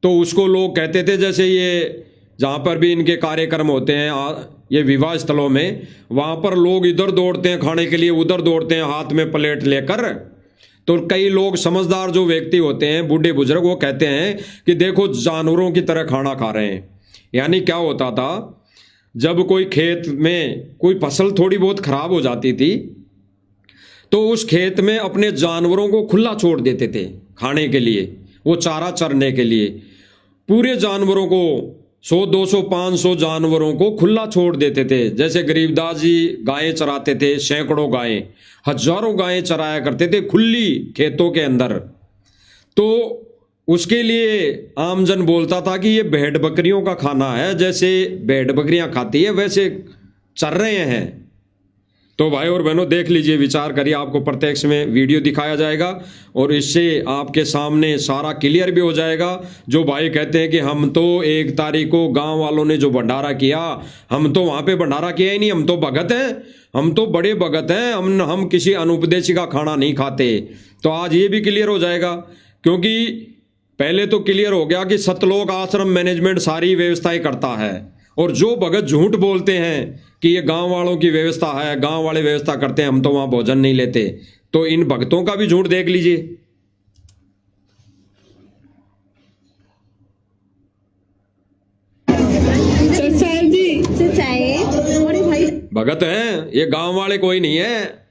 Speaker 1: तो उसको लोग कहते थे, जैसे ये जहाँ पर भी इनके कार्यक्रम होते हैं, ये विवाह स्थलों में, वहाँ पर लोग इधर दौड़ते हैं खाने के लिए, उधर दौड़ते हैं हाथ में प्लेट लेकर। तो कई लोग समझदार जो व्यक्ति होते हैं, बूढ़े बुजुर्ग, वो कहते हैं कि देखो जानवरों की तरह खाना खा रहे हैं। यानी क्या होता था, जब कोई खेत में कोई फसल थोड़ी बहुत खराब हो जाती थी तो उस खेत में अपने जानवरों को खुला छोड़ देते थे खाने के लिए, वो चारा चरने के लिए। पूरे जानवरों को 100, 200, 500 जानवरों को खुला छोड़ देते थे। जैसे गरीबदास जी गायें चराते थे, सैकड़ों गायें, हजारों गायें चराया करते थे खुली खेतों के अंदर। तो उसके लिए आमजन बोलता था कि ये भेड़ बकरियों का खाना है, जैसे भेड़ बकरियां खाती है वैसे चर रहे हैं। तो भाई और बहनों देख लीजिए, विचार करिए, आपको प्रत्यक्ष में वीडियो दिखाया जाएगा और इससे आपके सामने सारा क्लियर भी हो जाएगा। जो भाई कहते हैं कि हम तो 1 तारीख को गांव वालों ने जो भंडारा किया, हम तो वहाँ पे भंडारा किया ही नहीं, हम तो भगत हैं, हम तो बड़े भगत हैं, हम किसी अनुपदेशी का खाना नहीं खाते। तो आज ये भी क्लियर हो जाएगा, क्योंकि पहले तो क्लियर हो गया कि सतलोक आश्रम मैनेजमेंट सारी व्यवस्थाएं करता है, और जो भगत झूठ बोलते हैं कि ये गांव वालों की व्यवस्था है, गांव वाले व्यवस्था करते हैं, हम तो वहां भोजन नहीं लेते, तो इन भक्तों का भी झूठ देख लीजिए। भगत हैं ये, गांव वाले कोई नहीं है।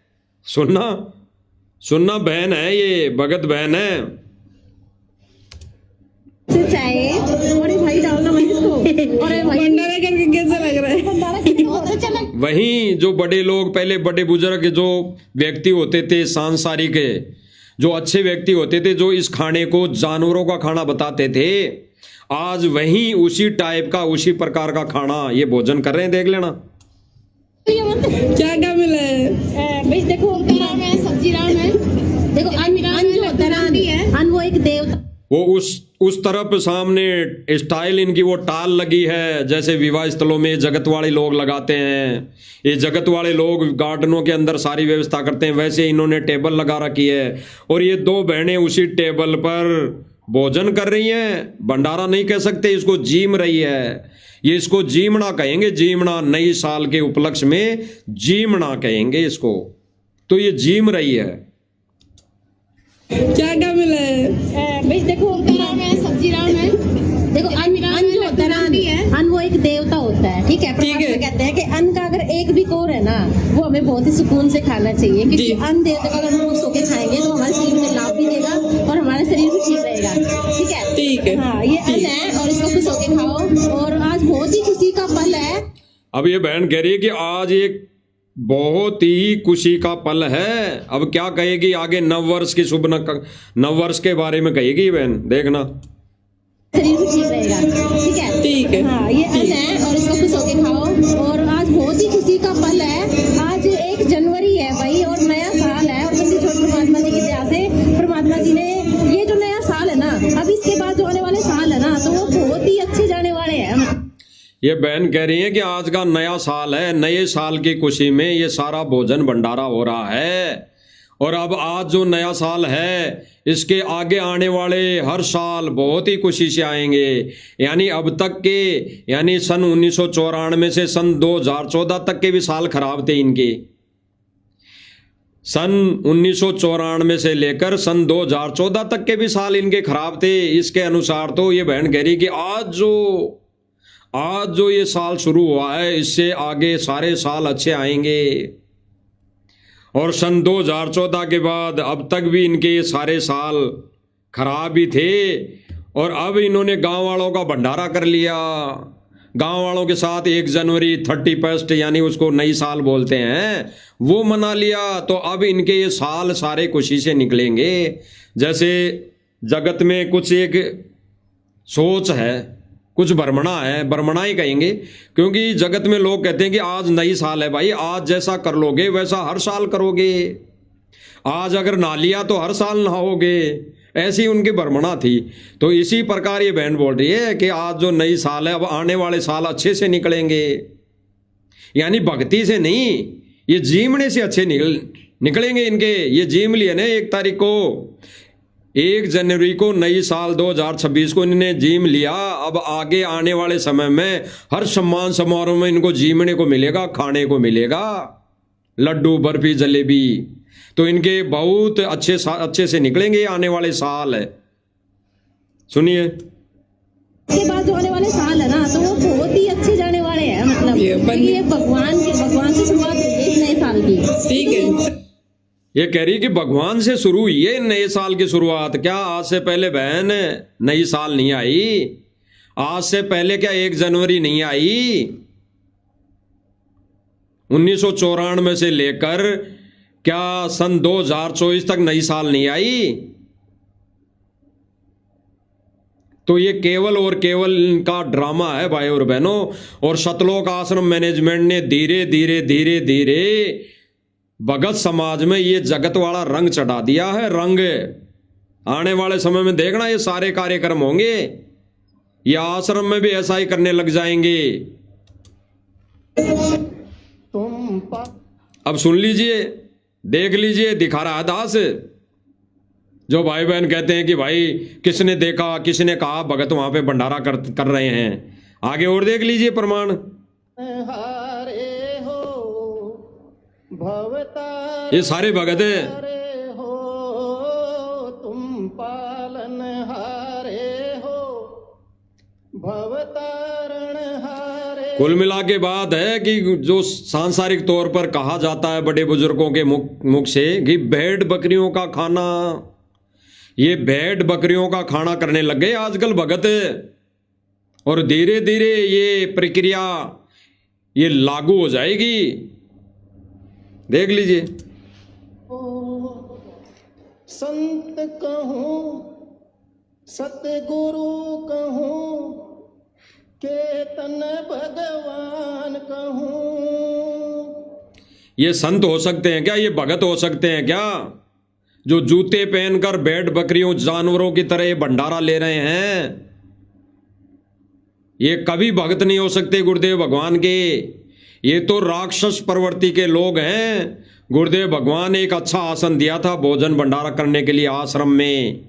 Speaker 1: सुनना बहन है, ये भगत बहन है।
Speaker 4: भंडारा करके कैसा लग रहा है?
Speaker 1: वहीं जो बड़े लोग, पहले बड़े बुजुर्ग जो व्यक्ति होते थे, सांसारिक जो अच्छे व्यक्ति होते थे, जो इस खाने को जानवरों का खाना बताते थे, आज वहीं उसी टाइप का, उसी प्रकार का खाना ये भोजन कर रहे हैं। देख लेना
Speaker 4: क्या क्या मिला है
Speaker 5: भाई। देखो राम है, सब्जी राम है, देखो अन्न जो होता है, अन्न वो एक देवता,
Speaker 1: वो उस तरफ सामने स्टाइल इनकी वो टाल लगी है, जैसे विवाह स्थलों में जगत वाले लोग लगाते हैं। ये जगत वाले लोग गार्डनों के अंदर सारी व्यवस्था करते हैं, वैसे इन्होंने टेबल लगा रखी है, और ये 2 बहनें उसी टेबल पर भोजन कर रही हैं। भंडारा नहीं कह सकते इसको, जीम रही है ये, इसको जीमना कहेंगे, जीमना। नई साल के उपलक्ष्य में जीमना कहेंगे इसको, तो ये जीम रही है।
Speaker 4: क्या क्या मिला है
Speaker 5: भाई। देखो राम है, सब्जी राम है, देखो अन्न जो होता है, अन्न वो एक देवता होता है, ठीक है। परमात्मा कहते हैं कि अन्न का अगर एक भी कौर है ना, वो हमें बहुत ही सुकून से खाना चाहिए, क्योंकि अन्न देवता का अगर हम सो के खाएंगे तो हमारे शरीर में लाभ भी देगा और हमारा शरीर भी ठीक रहेगा, ठीक है।
Speaker 4: ठीक है,
Speaker 5: हाँ, ये अन्न है और इसको खुश होके खाओ, और आज बहुत ही खुशी का पल है।
Speaker 1: अब ये बहन कह रही है कि आज एक बहुत ही खुशी का पल है। अब क्या कहेगी आगे, नववर्ष की शुभ नववर्ष के बारे में कहेगी ये बहन, देखना।
Speaker 5: शरीर भी ठीक रहेगा, ठीक है।
Speaker 4: ठीक है,
Speaker 5: हाँ, ये अन्न है और इसको खुश होके खाओ, और आज बहुत ही खुशी का पल है। आज 1 जनवरी है भाई, और नया साल है, और बंदी छोड़ परमात्मा जी की दया से परमात्मा जी ने ये जो नया साल है ना, अब इसके बाद जो आने वाले साल है ना, तो वो बहुत ही अच्छे जाने वाले हैं।
Speaker 1: ये बहन कह रही है कि आज का नया साल है, नए साल की खुशी में ये सारा भोजन भंडारा हो रहा है, और अब आज जो नया साल है, इसके आगे आने वाले हर साल बहुत ही खुशी से आएंगे। यानी अब तक के, यानी सन 1994 से सन 2014 तक के भी साल खराब थे इनके। सन 1994 से लेकर सन 2014 तक के भी साल इनके खराब थे। इसके अनुसार तो ये बहन कह रही कि आज जो ये साल शुरू हुआ है, इससे आगे सारे साल अच्छे आएंगे। और सन 2014 के बाद अब तक भी इनके ये सारे साल खराब ही थे। और अब इन्होंने गांव वालों का भंडारा कर लिया। गांव वालों के साथ 1 जनवरी 31 यानी उसको नई साल बोलते हैं, वो मना लिया। तो अब इनके ये साल सारे खुशी से निकलेंगे। जैसे जगत में कुछ एक सोच है, कुछ भ्रमणा है, भ्रमणा ही कहेंगे, क्योंकि जगत में लोग कहते हैं कि आज नई साल है भाई, आज जैसा कर लोगे वैसा हर साल करोगे, आज अगर नहा लिया तो हर साल नहाओगे, ऐसी उनकी भ्रमणा थी। तो इसी प्रकार ये बहन बोल रही है कि आज जो नई साल है, अब आने वाले साल अच्छे से निकलेंगे। यानी भक्ति से नहीं, ये जीवने से अच्छे निकलेंगे इनके। ये जीव लिए ना 1 तारीख को, 1 जनवरी को नई साल 2026 को इन्होंने जीम लिया। अब आगे आने वाले समय में हर सम्मान समारोह में इनको जीमने को मिलेगा, खाने को मिलेगा, लड्डू बर्फी जलेबी। तो इनके बहुत अच्छे से निकलेंगे आने वाले साल है। सुनिए,
Speaker 5: इसके बाद जो आने वाले साल है ना, तो वो बहुत ही अच्छे जाने वाले हैं। मतलब ये भगवान से शुरुआत होगी इस नए साल की।
Speaker 4: ठीक है,
Speaker 1: ये कह रही कि भगवान से शुरू हुई है नए साल की शुरुआत। क्या आज से पहले बहन नई साल नहीं आई? आज से पहले क्या 1 जनवरी नहीं आई? 1994 से लेकर क्या सन 2024 तक नई साल नहीं आई? तो ये केवल और केवल इनका ड्रामा है भाई और बहनों। और सतलोक आश्रम मैनेजमेंट ने धीरे धीरे भगत समाज में ये जगत वाला रंग चढ़ा दिया है। रंग आने वाले समय में देखना, ये सारे कार्यक्रम होंगे, ये आश्रम में भी ऐसा ही करने लग जाएंगे। अब सुन लीजिए, देख लीजिए, दिखा रहा है दास। जो भाई बहन कहते हैं कि भाई किसने देखा, किसने कहा, भगत वहां पे भंडारा कर रहे हैं। आगे और देख लीजिए प्रमाण। ये सारे भगत है।
Speaker 6: तुम पालन हारे हो, भवतारण हारे।
Speaker 1: कुल मिला के बात है कि जो सांसारिक तौर पर कहा जाता है बड़े बुजुर्गों के मुख से कि भेड़ बकरियों का खाना, ये भेड़ बकरियों का खाना करने लग गए आजकल भगत। और धीरे धीरे ये प्रक्रिया ये लागू हो जाएगी, देख लीजिए।
Speaker 6: संत कहूँ, सतगुरु कहूँ, केतन भगवान कहूँ।
Speaker 1: ये संत हो सकते हैं क्या? ये भगत हो सकते हैं क्या? जो जूते पहनकर भेड़ बकरियों जानवरों की तरह ये भंडारा ले रहे हैं, ये कभी भगत नहीं हो सकते गुरुदेव भगवान के। ये तो राक्षस प्रवृत्ति के लोग हैं। गुरुदेव भगवान ने एक अच्छा आसन दिया था भोजन भंडारा करने के लिए आश्रम में,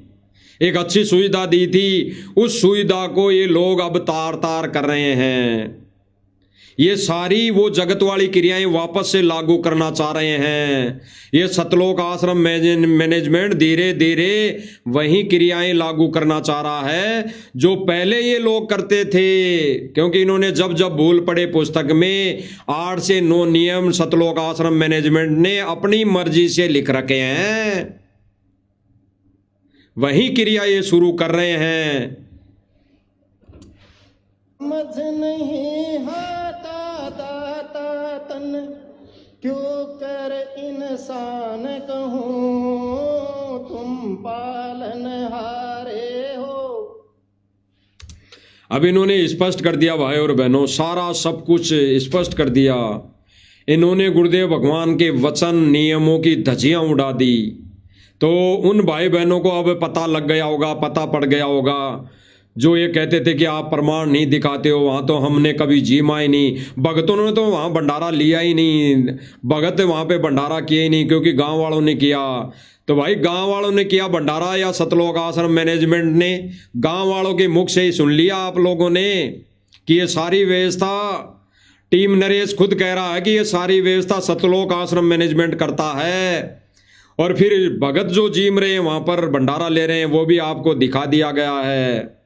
Speaker 1: एक अच्छी सुविधा दी थी। उस सुविधा को ये लोग अब तार कर रहे हैं। ये सारी वो जगत वाली क्रियाएं वापस से लागू करना चाह रहे हैं। ये सतलोक आश्रम मैनेजमेंट धीरे धीरे वही क्रियाएं लागू करना चाह रहा है जो पहले ये लोग करते थे। क्योंकि इन्होंने जब जब भूल पड़े पुस्तक में 8 से 9 नियम सतलोक आश्रम मैनेजमेंट ने अपनी मर्जी से लिख रखे हैं, वही क्रिया ये शुरू कर रहे हैं।
Speaker 6: समझ नहीं हाथा दाता तन, क्यों कर इंसान कहूँ, तुम पालन हारे हो।
Speaker 1: अब इन्होंने स्पष्ट कर दिया भाई और बहनों, सारा सब कुछ स्पष्ट कर दिया। इन्होंने गुरुदेव भगवान के वचन नियमों की धज्जियां उड़ा दी। तो उन भाई बहनों को अब पता लग गया होगा, पता पड़ गया होगा जो ये कहते थे कि आप प्रमाण नहीं दिखाते हो, वहाँ तो हमने कभी जीमा ही नहीं, भगतों ने तो वहाँ भंडारा लिया ही नहीं, भगत वहाँ पे भंडारा किया ही नहीं क्योंकि गांव वालों ने किया। तो भाई गांव वालों ने किया भंडारा या सतलोक आश्रम मैनेजमेंट ने? गांव वालों के मुख से ही सुन लिया आप लोगों ने कि ये सारी व्यवस्था, टीम नरेश खुद कह रहा है कि ये सारी व्यवस्था सतलोक आश्रम मैनेजमेंट करता है। और फिर भगत जो जीम रहे हैं वहाँ पर भंडारा ले रहे हैं, वो भी आपको दिखा दिया गया है।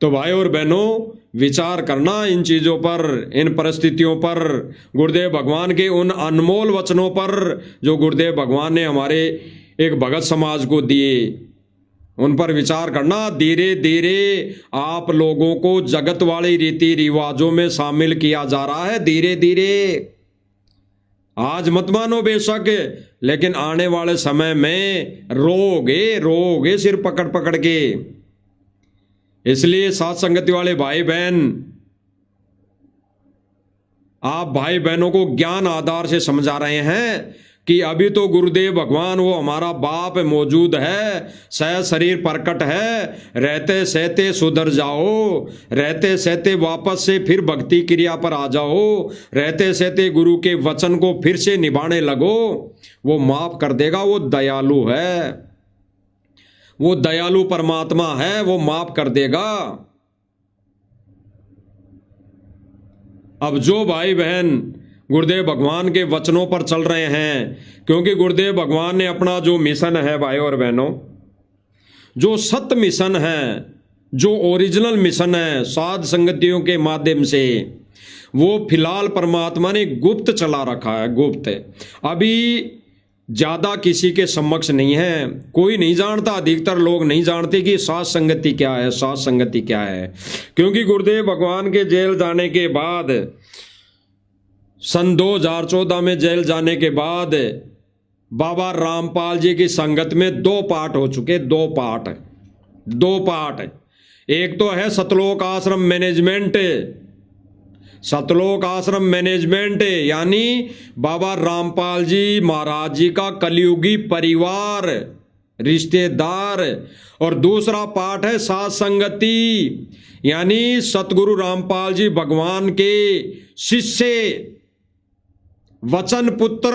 Speaker 1: तो भाई और बहनों, विचार करना इन चीज़ों पर, इन परिस्थितियों पर, गुरुदेव भगवान के उन अनमोल वचनों पर जो गुरुदेव भगवान ने हमारे एक भगत समाज को दिए, उन पर विचार करना। धीरे धीरे आप लोगों को जगत वाले रीति रिवाजों में शामिल किया जा रहा है, धीरे धीरे। आज मत मानो बेशक, लेकिन आने वाले समय में रोगे सिर पकड़ पकड़ के। इसलिए साथ संगति वाले भाई बहन, आप भाई बहनों को ज्ञान आधार से समझा रहे हैं कि अभी तो गुरुदेव भगवान वो हमारा बाप मौजूद है, सह शरीर प्रकट है, रहते सहते सुधर जाओ, रहते सहते वापस से फिर भक्ति क्रिया पर आ जाओ, रहते सहते गुरु के वचन को फिर से निभाने लगो, वो माफ कर देगा। वो दयालु है, वो दयालु परमात्मा है, वो माफ कर देगा। अब जो भाई बहन गुरुदेव भगवान के वचनों पर चल रहे हैं, क्योंकि गुरुदेव भगवान ने अपना जो मिशन है भाई और बहनों, जो सत्य मिशन है, जो ओरिजिनल मिशन है साध संगतियों के माध्यम से, वो फिलहाल परमात्मा ने गुप्त चला रखा है, गुप्त। अभी ज्यादा किसी के समक्ष नहीं है, कोई नहीं जानता, अधिकतर लोग नहीं जानते कि साध संगति क्या है, साध संगति क्या है। क्योंकि गुरुदेव भगवान के जेल जाने के बाद, सन 2014 में जेल जाने के बाद, बाबा रामपाल जी की संगत में 2 पाठ हो चुके, 2 पाठ। एक तो है सतलोक आश्रम मैनेजमेंट, सतलोक आश्रम मैनेजमेंट यानी बाबा रामपाल जी महाराज जी का कलयुगी परिवार, रिश्तेदार। और दूसरा पाठ है साध संगति, यानी सतगुरु रामपाल जी भगवान के शिष्य, वचन पुत्र,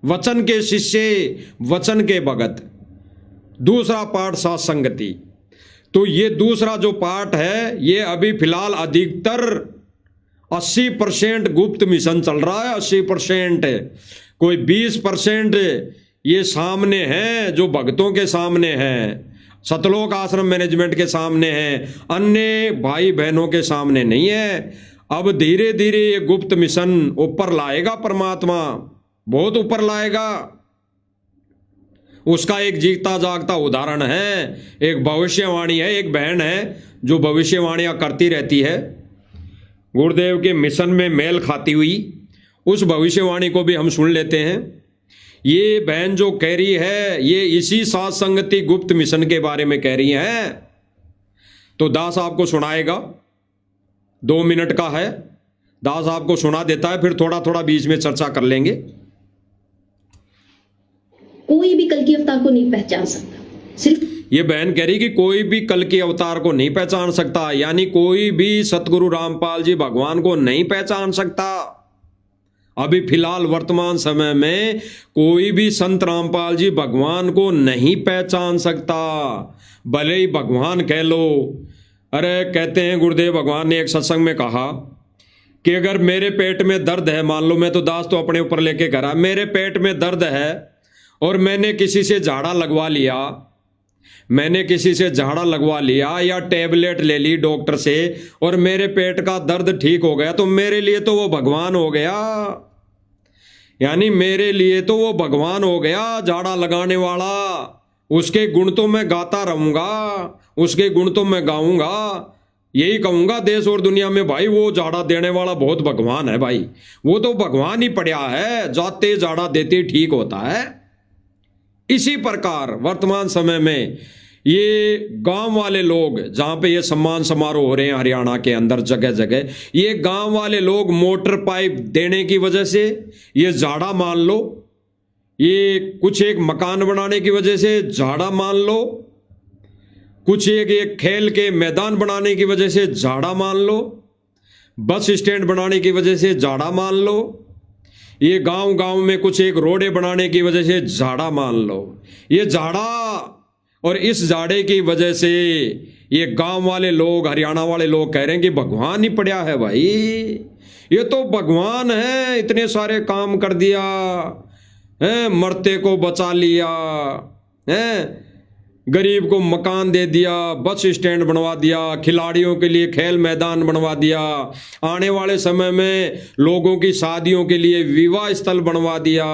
Speaker 1: वचन के शिष्य, वचन के भगत। दूसरा पाठ साध संगति। तो ये दूसरा जो पाठ है, ये अभी फिलहाल अधिकतर 80% गुप्त मिशन चल रहा है, 80%। कोई 20% ये सामने है, जो भक्तों के सामने है, सतलोक आश्रम मैनेजमेंट के सामने है, अन्य भाई बहनों के सामने नहीं है। अब धीरे धीरे ये गुप्त मिशन ऊपर लाएगा परमात्मा, बहुत ऊपर लाएगा। उसका एक जीता जागता उदाहरण है, एक भविष्यवाणी है, एक बहन है जो भविष्यवाणियां करती रहती है, गुरुदेव के मिशन में मेल खाती हुई। उस भविष्यवाणी को भी हम सुन लेते हैं। ये बहन जो कह रही है, ये इसी साध संगति गुप्त मिशन के बारे में कह रही है। तो दास आपको सुनाएगा, 2 मिनट का है, दास आपको सुना देता है, फिर थोड़ा थोड़ा बीच में चर्चा कर लेंगे।
Speaker 7: कोई भी कल की अवतार को नहीं पहचान सकता, सिर्फ
Speaker 1: ये बहन कह रही कि कोई भी कल के अवतार को नहीं पहचान सकता, यानी कोई भी सतगुरु रामपाल जी भगवान को नहीं पहचान सकता। अभी फिलहाल वर्तमान समय में कोई भी संत रामपाल जी भगवान को नहीं पहचान सकता, भले ही भगवान कह लो। अरे कहते हैं गुरुदेव भगवान ने एक सत्संग में कहा कि अगर मेरे पेट में दर्द है, मान लो मैं तो दास तो अपने ऊपर लेके करा, मेरे पेट में दर्द है और मैंने किसी से झाड़ा लगवा लिया, मैंने किसी से झाड़ा लगवा लिया या टैबलेट ले ली डॉक्टर से और मेरे पेट का दर्द ठीक हो गया, तो मेरे लिए तो वो भगवान हो गया, यानी मेरे लिए तो वो भगवान हो गया झाड़ा लगाने वाला। उसके गुण तो मैं गाता रहूंगा, उसके गुण तो मैं गाऊंगा, यही कहूंगा देश और दुनिया में, भाई वो झाड़ा देने वाला बहुत भगवान है भाई, वो तो भगवान ही पड़ा है, जाते झाड़ा देते ठीक होता है। इसी प्रकार वर्तमान समय में ये गांव वाले लोग, जहां पे ये सम्मान समारोह हो रहे हैं हरियाणा के अंदर जगह जगह, ये गांव वाले लोग मोटर पाइप देने की वजह से, ये झाड़ा मान लो, ये कुछ एक मकान बनाने की वजह से झाड़ा मान लो, कुछ एक खेल के मैदान बनाने की वजह से झाड़ा मान लो, बस स्टैंड बनाने की वजह से झाड़ा मान लो, ये गांव गांव में कुछ एक रोडे बनाने की वजह से झाड़ा मान लो। ये झाड़ा और इस झाड़े की वजह से ये गांव वाले लोग, हरियाणा वाले लोग कह रहे हैं कि भगवान ही पड़ा है भाई, ये तो भगवान है, इतने सारे काम कर दिया है, मरते को बचा लिया है, गरीब को मकान दे दिया, बस स्टैंड बनवा दिया, खिलाड़ियों के लिए खेल मैदान बनवा दिया, आने वाले समय में लोगों की शादियों के लिए विवाह स्थल बनवा दिया।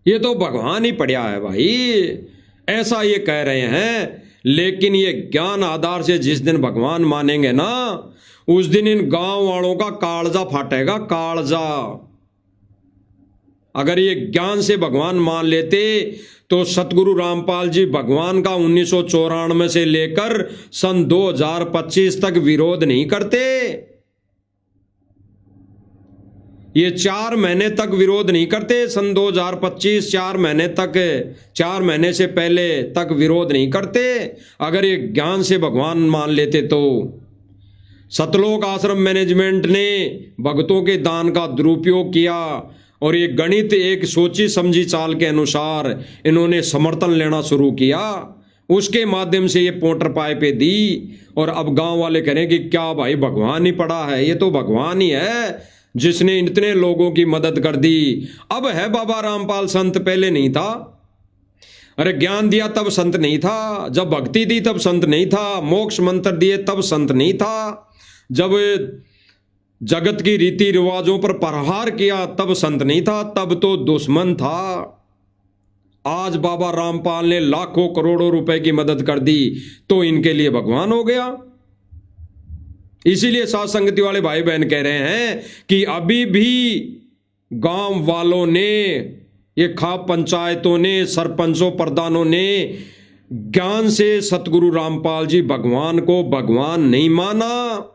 Speaker 1: ये तो भगवान ही पड़ा है भाई, ऐसा ये कह रहे हैं। लेकिन ये ज्ञान आधार से जिस दिन भगवान मानेंगे ना, उस दिन इन गांव वालों का कालजा फाटेगा, कालजा। अगर ये ज्ञान से भगवान मान लेते तो सतगुरु रामपाल जी भगवान का 1994 से लेकर सन 2025 तक विरोध नहीं करते। ये 4 महीने तक विरोध नहीं करते, सन 2025 4 महीने तक, 4 महीने से पहले तक विरोध नहीं करते। अगर ये ज्ञान से भगवान मान लेते तो सतलोक आश्रम मैनेजमेंट ने भक्तों के दान का दुरुपयोग किया और ये गणित एक सोची समझी चाल के अनुसार इन्होंने समर्थन लेना शुरू किया, उसके माध्यम से ये पोटर पाइपें दी। और अब गांव वाले कह रहे हैं कि क्या भाई भगवान ही पड़ा है, ये तो भगवान ही है जिसने इतने लोगों की मदद कर दी। अब है बाबा रामपाल संत, पहले नहीं था। अरे ज्ञान दिया तब संत नहीं था, जब भक्ति दी तब संत नहीं था, मोक्ष मंत्र दिए तब संत नहीं था, जब जगत की रीति रिवाजों पर प्रहार किया तब संत नहीं था, तब तो दुश्मन था। आज बाबा रामपाल ने लाखों करोड़ों रुपए की मदद कर दी तो इनके लिए भगवान हो गया। इसीलिए साथ संगति वाले भाई बहन कह रहे हैं कि अभी भी गांव वालों ने, ये खाप पंचायतों ने, सरपंचों प्रधानों ने ज्ञान से सतगुरु रामपाल जी भगवान को भगवान नहीं माना।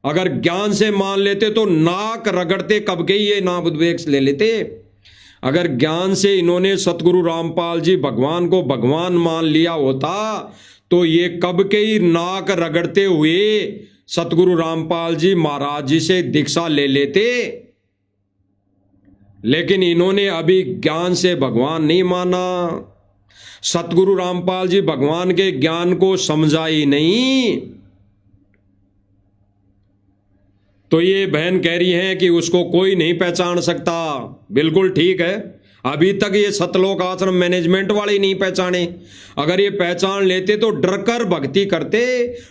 Speaker 1: अगर ज्ञान से मान लेते तो नाक रगड़ते कब के ये नाबुद्वेक्स ले लेते। अगर ज्ञान से इन्होंने सतगुरु रामपाल जी भगवान को भगवान मान लिया होता तो ये कब के ही नाक रगड़ते हुए सतगुरु रामपाल जी महाराज जी से दीक्षा ले लेते। लेकिन इन्होंने अभी ज्ञान से भगवान नहीं माना, सतगुरु रामपाल जी भगवान के ज्ञान को समझा ही नहीं। तो ये बहन कह रही है कि उसको कोई नहीं पहचान सकता। बिल्कुल ठीक है, अभी तक ये सतलोक आश्रम मैनेजमेंट वाले नहीं पहचाने। अगर ये पहचान लेते तो डर कर भक्ति करते,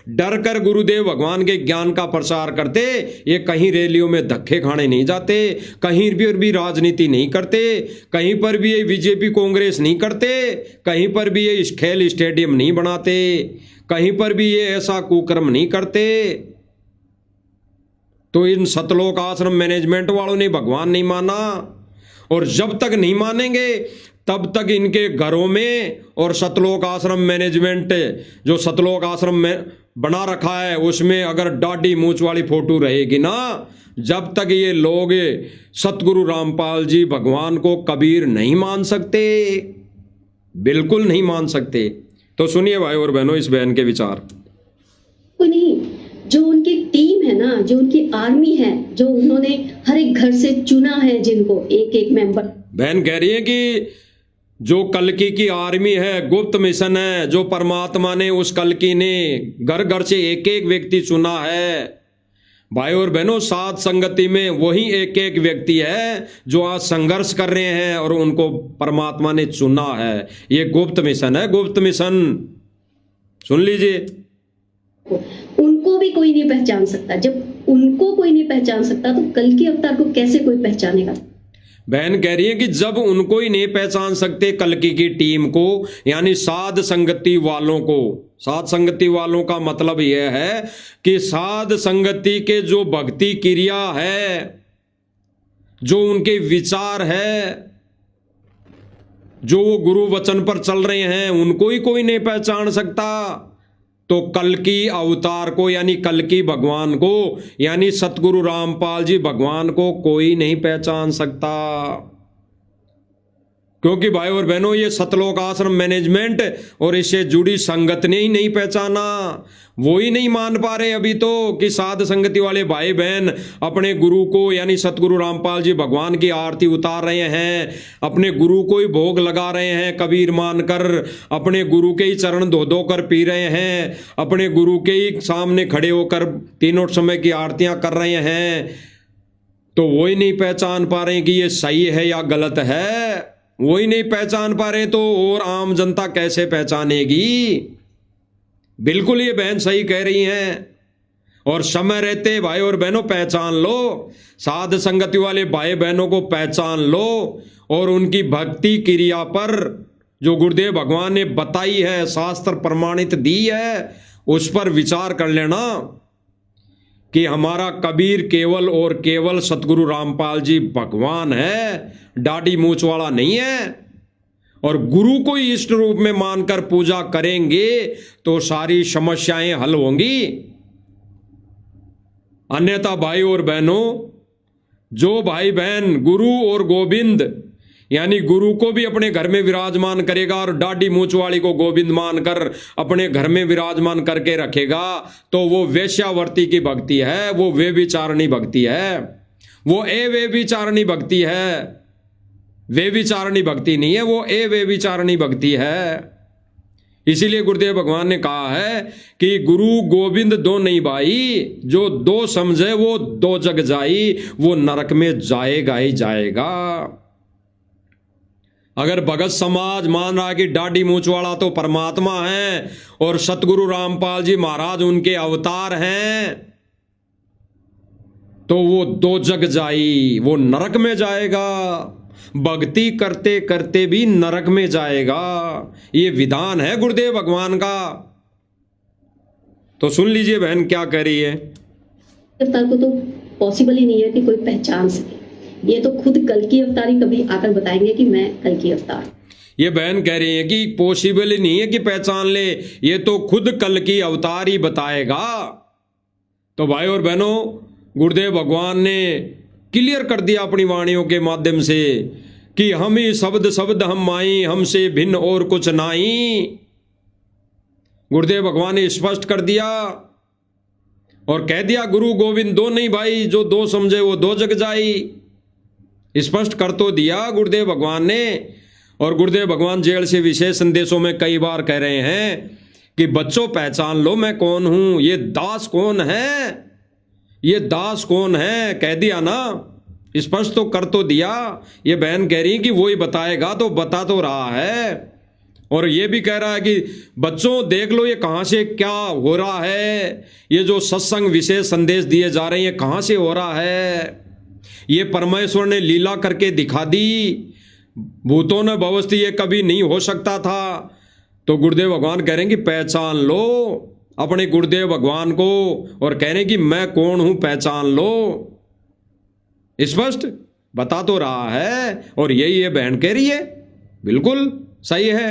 Speaker 1: डर कर गुरुदेव भगवान के ज्ञान का प्रसार करते। ये कहीं रैलियों में धक्के खाने नहीं जाते, कहीं पर भी राजनीति नहीं करते, कहीं पर भी ये बीजेपी कांग्रेस नहीं करते, कहीं पर भी ये खेल स्टेडियम नहीं बनाते, कहीं पर भी ये ऐसा कुकर्म नहीं करते। तो इन सतलोक आश्रम मैनेजमेंट वालों ने भगवान नहीं माना, और जब तक नहीं मानेंगे तब तक इनके घरों में और सतलोक आश्रम मैनेजमेंट जो सतलोक आश्रम में बना रखा है उसमें अगर दाढ़ी मूंछ वाली फोटो रहेगी ना, जब तक ये लोग सतगुरु रामपाल जी भगवान को कबीर नहीं मान सकते, बिल्कुल नहीं मान सकते। तो सुनिए भाई और बहनों इस बहन के विचार।
Speaker 7: नहीं, जो उनकी टीम है ना, जो उनकी आर्मी है, जो उन्होंने हर एक घर से चुना है, जिनको एक एक मेंबर।
Speaker 1: बहन कह रही है कि जो कल्कि की आर्मी है, गुप्त मिशन है, जो परमात्मा ने उस कल्कि ने घर घर से एक एक व्यक्ति चुना है। भाई और बहनों, साथ संगति में वही एक एक व्यक्ति है जो आज संघर्ष कर रहे हैं और उनको परमात्मा ने चुना है। ये गुप्त मिशन है, गुप्त मिशन। सुन लीजिए,
Speaker 7: उनको भी कोई नहीं पहचान सकता। जब उनको कोई नहीं पहचान सकता तो कल के अवतार को कैसे कोई पहचानेगा।
Speaker 1: बहन कह रही है कि जब उनको ही नहीं पहचान सकते कल्कि की टीम को, यानी साध संगति वालों को। साध संगति वालों का मतलब यह है कि साध संगति के जो भक्ति क्रिया है, जो उनके विचार है, जो वो गुरु वचन पर चल रहे हैं, उनको ही कोई नहीं पहचान सकता। तो कल्कि अवतार को, यानी कल्कि भगवान को, यानी सतगुरु रामपाल जी भगवान को कोई नहीं पहचान सकता। क्योंकि भाई और बहनों ये सतलोक आश्रम मैनेजमेंट और इससे जुड़ी संगत ने ही नहीं पहचाना, वो ही नहीं मान पा रहे अभी तो कि साध संगति वाले भाई बहन अपने गुरु को यानी सतगुरु रामपाल जी भगवान की आरती उतार रहे हैं, अपने गुरु को ही भोग लगा रहे हैं कबीर मानकर, अपने गुरु के ही चरण धो धो कर पी रहे हैं, अपने गुरु के ही सामने खड़े होकर तीनों समय की आरतियां कर रहे हैं, तो वो ही नहीं पहचान पा रहे कि ये सही है या गलत है। वो ही नहीं पहचान पा रहे तो और आम जनता कैसे पहचानेगी। बिल्कुल ये बहन सही कह रही हैं। और समय रहते भाई और बहनों पहचान लो, साध संगति वाले भाई बहनों को पहचान लो और उनकी भक्ति क्रिया पर जो गुरुदेव भगवान ने बताई है, शास्त्र प्रमाणित दी है, उस पर विचार कर लेना कि हमारा कबीर केवल और केवल सतगुरु रामपाल जी भगवान है, दाढ़ी मूंछ वाला नहीं है। और गुरु को ही इष्ट रूप में मानकर पूजा करेंगे तो सारी समस्याएं हल होंगी। अन्यथा भाई और बहनों, जो भाई बहन गुरु और गोविंद यानी गुरु को भी अपने घर में विराजमान करेगा और दाढ़ी मूंछ वाली को गोविंद मानकर अपने घर में विराजमान करके रखेगा, तो वो वेश्यावर्ती की भक्ति है, वो व्यभिचारिणी भक्ति है, वो अव्यभिचारिणी भक्ति है। व्यभिचारिणी भक्ति नहीं है, वो अव्यभिचारिणी भक्ति है। इसीलिए गुरुदेव भगवान ने कहा है कि गुरु गोविंद दो नहीं भाई, जो दो समझे वो दो जग जाई, वो नरक में जाएगा ही जाएगा। अगर भगत समाज मान रहा है कि दाढ़ी मूंछ वाला तो परमात्मा है और सतगुरु रामपाल जी महाराज उनके अवतार हैं, तो वो दो जग जाई, वो नरक में जाएगा, भक्ति करते करते भी नरक में जाएगा। ये विधान है गुरुदेव भगवान का। तो सुन लीजिए बहन क्या कह रही है।
Speaker 7: अवतार को तो पॉसिबल ही नहीं है कि कोई पहचान सके। ये तो खुद कल की अवतारी कभी आकर बताएंगे कि मैं कल की अवतार।
Speaker 1: ये बहन कह रही है कि पॉसिबल ही नहीं है कि पहचान ले, ये तो खुद कल की अवतार ही बताएगा। तो भाई और बहनों, गुरुदेव भगवान ने क्लियर कर दिया अपनी वाणियों के माध्यम से कि हम ही शब्द शब्द हम माई, हमसे भिन्न और कुछ नहीं। गुरुदेव भगवान ने स्पष्ट कर दिया और कह दिया गुरु गोविंद दो नहीं भाई, जो दो समझे वो दो जग जाई। स्पष्ट कर तो दिया गुरुदेव भगवान ने। और गुरुदेव भगवान जेल से विशेष संदेशों में कई बार कह रहे हैं कि बच्चों पहचान लो मैं कौन हूं, ये दास कौन है, ये दास कौन है, कह दिया ना, स्पष्ट तो कर तो दिया। ये बहन कह रही कि वो ही बताएगा, तो बता तो रहा है। और ये भी कह रहा है कि बच्चों देख लो ये कहां से क्या हो रहा है, ये जो सत्संग विशेष संदेश दिए जा रहे हैं कहां से हो रहा है। ये परमेश्वर ने लीला करके दिखा दी, भूतों ने भवस्थी ये कभी नहीं हो सकता था। तो गुरुदेव भगवान कह रहे हैं कि पहचान लो अपने गुरुदेव भगवान को, और कह रहे हैं कि मैं कौन हूं पहचान लो। स्पष्ट बता तो रहा है और यही ये बहन कह रही है, बिल्कुल सही है।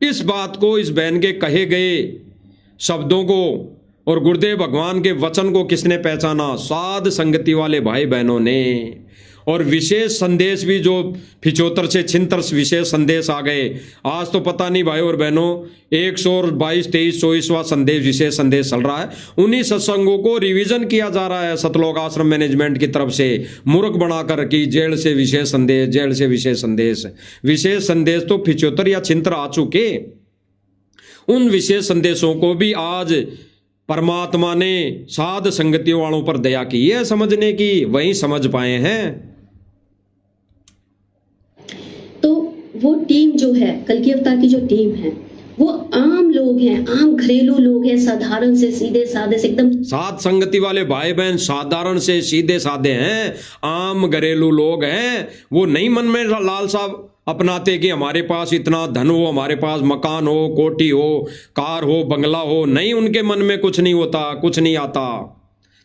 Speaker 1: इस बात को, इस बहन के कहे गए शब्दों को और गुरुदेव भगवान के वचन को किसने पहचाना? साध संगति वाले भाई बहनों ने। और विशेष संदेश भी जो 75 से 76 विशेष संदेश आ गए। आज तो पता नहीं भाई और बहनों 122, 23, 24वां संदेश विशेष संदेश चल रहा है। उन्हीं सत्संगों को रिवीजन किया जा रहा है सतलोक आश्रम मैनेजमेंट की तरफ से, मूर्ख बनाकर कि जेल से विशेष संदेश, जेल से विशेष संदेश। विशेष संदेश तो 75 या 76 आ चुके। उन विशेष संदेशों को भी आज परमात्मा ने साध संगति वालों पर दया की है समझने की, वही समझ पाए हैं।
Speaker 7: तो वो टीम जो है, कल की अवतार की जो टीम है, वो आम लोग हैं, आम घरेलू लोग हैं, साधारण से सीधे साधे से एकदम।
Speaker 1: साध संगति वाले भाई बहन साधारण से सीधे साधे हैं, आम घरेलू लोग हैं। वो नहीं मन में लालसा अपनाते कि हमारे पास इतना धन हो, हमारे पास मकान हो, कोठी हो, कार हो, बंगला हो। नहीं, उनके मन में कुछ नहीं होता, कुछ नहीं आता।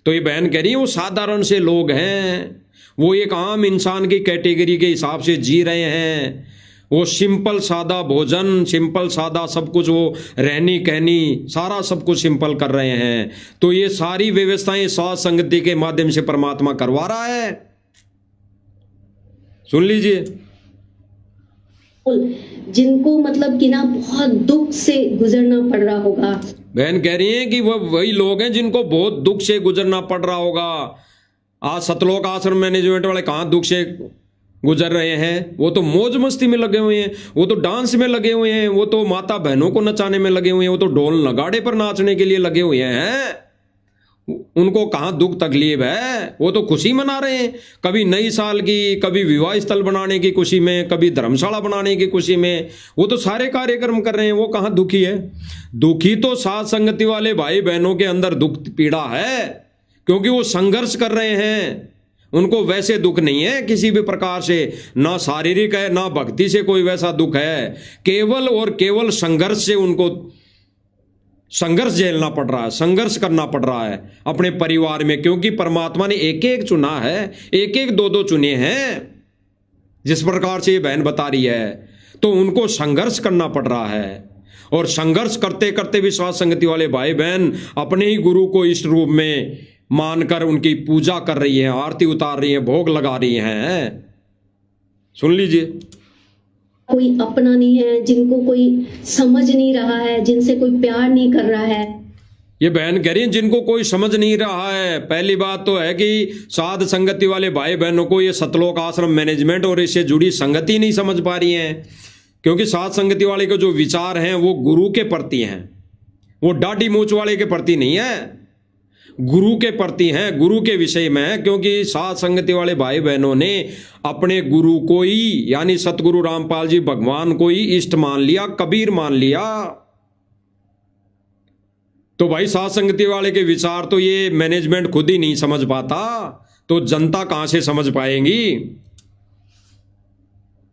Speaker 1: तो ये बहन कह रही है वो साधारण से लोग हैं, वो एक आम इंसान की कैटेगरी के हिसाब से जी रहे हैं। वो सिंपल सादा भोजन, सिंपल सादा सब कुछ, वो रहनी कहनी सारा सब कुछ सिंपल कर रहे हैं। तो ये सारी व्यवस्थाएं साध संगति के माध्यम से परमात्मा करवा रहा है। सुन लीजिए।
Speaker 7: जिनको मतलब कि ना बहुत दुख से गुजरना पड़ रहा होगा।
Speaker 1: बहन कह रही हैं कि वह वही लोग हैं जिनको बहुत दुख से गुजरना पड़ रहा होगा। आज सतलोक आश्रम मैनेजमेंट वाले कहाँ दुख से गुजर रहे हैं? वो तो मौज मस्ती में लगे हुए हैं, वो तो डांस में लगे हुए हैं, वो तो माता बहनों को नचाने में लगे हुए हैं, वो तो ढोल नगाड़े पर नाचने के लिए लगे हुए हैं। उनको कहाँ दुख तकलीफ है? वो तो खुशी मना रहे हैं, कभी नई साल की, कभी विवाह स्थल बनाने की खुशी में, कभी धर्मशाला बनाने की खुशी में, वो तो सारे कार्यक्रम कर रहे हैं। वो कहाँ दुखी है? दुखी तो साथ संगति वाले भाई बहनों के अंदर दुख पीड़ा है, क्योंकि वो संघर्ष कर रहे हैं। उनको वैसे दुख नहीं है किसी भी प्रकार से, ना शारीरिक है ना भक्ति से कोई वैसा दुख है। केवल और केवल संघर्ष से उनको संघर्ष झेलना पड़ रहा है, संघर्ष करना पड़ रहा है अपने परिवार में, क्योंकि परमात्मा ने एक एक चुना है, एक एक दो दो चुने हैं। जिस प्रकार से ये बहन बता रही है, तो उनको संघर्ष करना पड़ रहा है। और संघर्ष करते करते भी साथ संगति वाले भाई बहन अपने ही गुरु को इष्ट रूप में मानकर उनकी पूजा कर रही है, आरती उतार रही है, भोग लगा रही हैं। सुन लीजिए।
Speaker 7: कोई अपना नहीं है, जिनको कोई समझ नहीं रहा है, जिनसे कोई प्यार नहीं कर रहा है।
Speaker 1: ये बहन कह रही है जिनको कोई समझ नहीं रहा है। पहली बात तो है कि साध संगति वाले भाई बहनों को ये सतलोक आश्रम मैनेजमेंट और इससे जुड़ी संगति नहीं समझ पा रही हैं, क्योंकि साध संगति वाले के जो विचार हैं वो गुरु के प्रति हैं, वो दाढ़ी मूंछ वाले के प्रति नहीं है, गुरु के प्रति हैं, गुरु के विषय में है। क्योंकि साथ संगति वाले भाई बहनों ने अपने गुरु को ही, यानी सतगुरु रामपाल जी भगवान को ही इष्ट मान लिया, कबीर मान लिया। तो भाई साथ संगति वाले के विचार तो ये मैनेजमेंट खुद ही नहीं समझ पाता, तो जनता कहां से समझ पाएगी?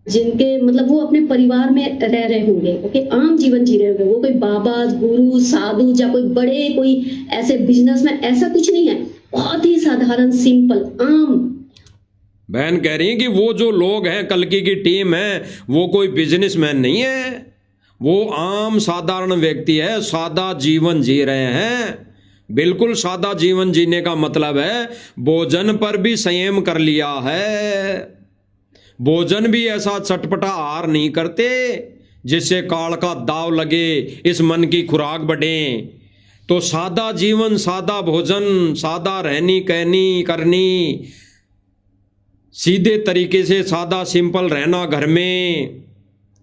Speaker 7: जिनके मतलब वो अपने परिवार में रह रहे होंगे, ओके, आम जीवन जी रहे होंगे, वो कोई बाबा गुरु साधु या कोई बड़े कोई ऐसे बिजनेसमैन, ऐसा कुछ नहीं है, बहुत ही साधारण सिंपल आम।
Speaker 1: बहन कह रही है कि वो जो लोग हैं, कल्कि की टीम है, वो कोई बिजनेसमैन नहीं है, वो आम साधारण व्यक्ति है, सादा जीवन जी रहे हैं। बिल्कुल सादा जीवन जीने का मतलब है भोजन पर भी संयम कर लिया है, भोजन भी ऐसा चटपटा आहार नहीं करते जिससे काल का दाव लगे, इस मन की खुराक बढ़े। तो सादा जीवन, सादा भोजन, सादा रहनी कहनी करनी, सीधे तरीके से सादा सिंपल रहना घर में,